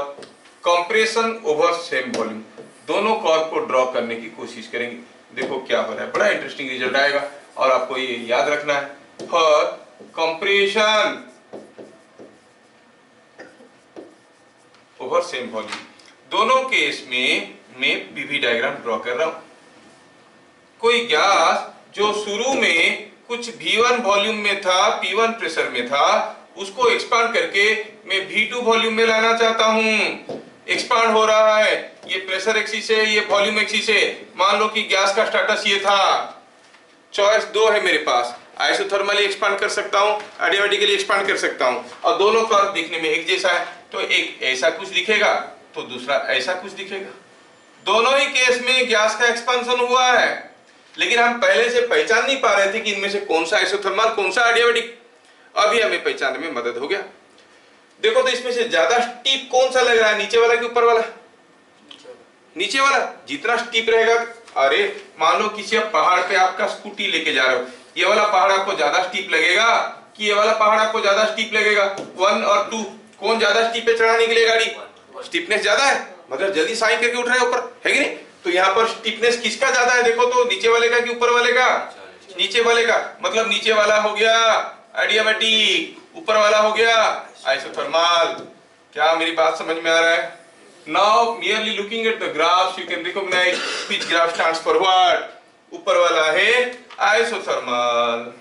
compression over same volume, दोनों कर्व को ड्रॉ करने की कोशिश करेंगे। देखो क्या हो रहा है, बड़ा इंटरेस्टिंग रिजल्ट आएगा और आपको ये याद रखना है। For compression over same volume, दोनों केस में मैं पीवी डायग्राम ड्रॉ कर रहा हूं। कोई गैस जो शुरू में कुछ V1 वॉल्यूम में था, P1 प्रेशर में था, उसको एक्सपांड करके मैं V2 वॉल्यूम में लाना चाहता हूं। एक्सपांड हो रहा है, ये प्रेशर एक्सिस है, ये वॉल्यूम एक्सिस है। मान लो कि गैस का स्टेटस ये था। चॉइस दो है मेरे पास, आइसोथर्मली एक्सपांड कर सकता हूं, एडियाबैटिकली एक्सपांड कर सकता हूं, और दोनों कर्व दिखने में एक जैसा है। तो एक ऐसा कुछ दिखेगा तो दूसरा ऐसा कुछ दिखेगा। दोनों ही केस में गैस का एक्सपांशन हुआ है, लेकिन हम पहले से पहचान नहीं पा रहे थे कि इनमें से कौन सा आइसोथर्मल कौन सा एडियाबैटिक। अभी हमें पहचानने में मदद हो गया। देखो तो इसमें से ज्यादा स्टीप कौन सा लग रहा है, नीचे वाला कि ऊपर वाला? नीचे वाला। जितना स्टीप रहेगा, अरे मान लो किसी पहाड़ पे आपका स्कूटी लेके जा रहे हो, ये वाला पहाड़ आपको ज्यादा स्टीप लगेगा कि ये वाला पहाड़ आपको ज्यादा स्टीप लगेगा? 1 और 2 कौन ज्यादा स्टीप पे चढ़ाने के लिए गाड़ी? स्टीपनेस ज्यादा है, मतलब जल्दी साइन करके उठ रहा है ऊपर, है कि नहीं? तो यहाँ पर स्टीपनेस किसका ज्यादा है? देखो तो नीचे वाले का कि ऊपर वाले का? नीचे वाले का। मतलब नीचे वाला हो गया एडियाबैटिक, ऊपर वाला हो गया आइसोथर्मल। क्या मेरी बात समझ में आ रहा है? Now merely looking at the graphs you can recognize which graph stands for what. ऊपर वाला है आइसोथर्मल,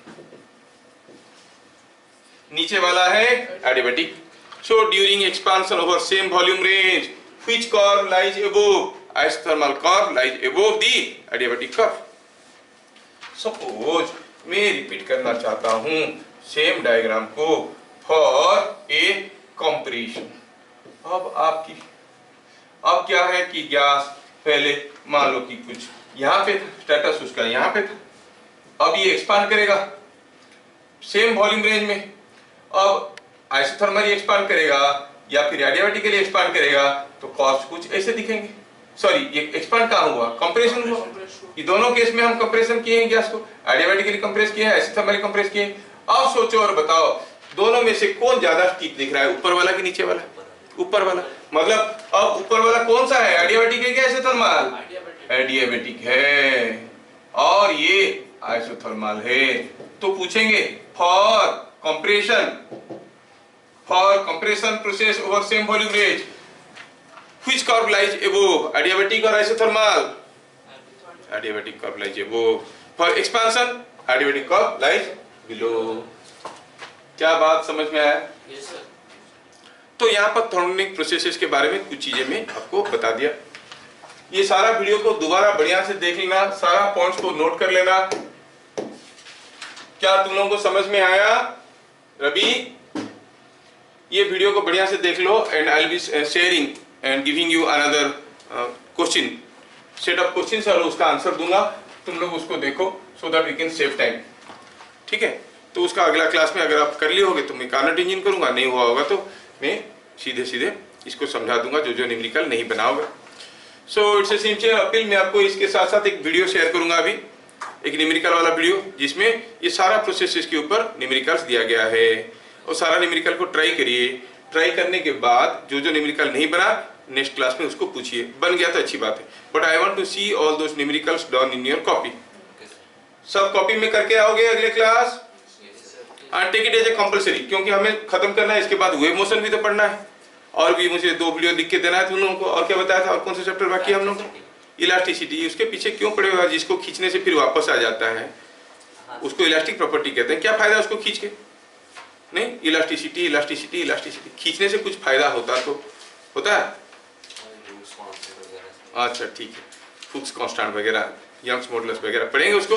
नीचे वाला है adiabatic. So during expansion over same volume range, which curve lies above? Isothermal curve lies above the adiabatic curve. Suppose मैं repeat करना चाहता हूं सेम डायग्राम को फॉर ए कंप्रेशन। अब क्या है कि गैस पहले मान लो कि कुछ यहाँ पे था, स्टेटस उसका यहाँ पे था। अब ये एक्सपांड करेगा सेम वॉल्यूम रेंज में। अब आइसोथर्मली एक्सपांड करेगा या फिर एडियाबैटिकली एक्सपांड करेगा, तो कॉस्ट कुछ ऐसे दिखेंगे। सॉरी, ये एक्सपांड कहाँ हुआ? कंप्रेशन हुआ। ये दोनों केस में हम कंप्रेशन किए हैं गैस को, एडियाबैटिकली कंप्रेस किए हैं, आइसोथर्मली कंप्रेस किए हैं। अब सोचो और बताओ, दोनों में से कौन ज्यादा स्टीप दिख रहा है, ऊपर वाला कि नीचे वाला? ऊपर वाला। मतलब अब ऊपर वाला कौन सा है, एडियाबैटिक है क्या आइसोथर्मल? एडियाबैटिक है, और ये आइसोथर्मल है। तो पूछेंगे for compression process over same volume range, which curve lies above, adiabatic or isothermal? Adiabatic curve lies above. For expansion, adiabatic curve lies below. क्या बात समझ में आया? Yes, sir. तो यहाँ पर थर्मोडायनामिक प्रोसेसेस के बारे में कुछ चीजें मैं आपको बता दिया। ये सारा वीडियो को दोबारा बढ़िया से देख लेना, सारा पॉइंट्स को नोट कर लेना। क्या तुम लोगों को समझ में आया? रवि, ये वीडियो को बढ़िया से देख लो, and I will be sharing and giving you another question, set of questions, और उसका आंसर दूंगा, तुम लोग उसको देखो so that we can save time। ठीक है, तो उसका अगला क्लास में अगर आप कर लिए होगे तो मैं कार्नोट इंजन करूंगा, नहीं हुआ होगा तो मैं सीधे सीधे इसको समझा दूंगा जो न्यूमेरिकल नहीं बना होगा। So it's a sincere appeal, मैं आपको इसके साथ साथ एक वीडियो शेयर करूंगा अभी, एक न्यूमेरिकल वाला वीडियो, जिसमें ये सारा प्रोसेस के ऊपर न्यूमेरिकल्स दिया गया है, और सारा न्यूमेरिकल को ट्राई करिए। ट्राई करने के बाद जो न्यूमेरिकल नहीं बना, नेक्स्ट क्लास में उसको पूछिए। बन गया तो अच्छी बात है, but I want to see all those numericals done in your copy. सब कॉपी में करके आओगे अगले class, and take it as a compulsory, क्योंकि हमें खत्म करना है। इसके बाद वेव मोशन भी तो पढ़ना है, और भी मुझे 2 वीडियो लिख के देना है तुम लोगों को। और क्या बताया था, और कौन सा चैप्टर बाकी है हम लोग? इलास्टिसिटी। उसके पीछे क्यों पड़े हुआ? जिसको खींचने से फिर वापस आ जाता है, उसको इलास्टिक प्रॉपर्टी कहते हैं। क्या फायदा उसको खींच के? नहीं, इलास्टिसिटी इलास्टिसिटी इलास्टिसिटी, खींचने से कुछ फायदा होता तो होता है। अच्छा ठीक है, फुक्स कांस्टेंट वगैरह, यंग्स मॉडुलस वगैरह पढ़ेंगे उसको।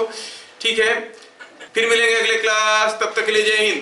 ठीक है, फिर मिलेंगे अगले क्लास, तब तक के लिए जय हिंद।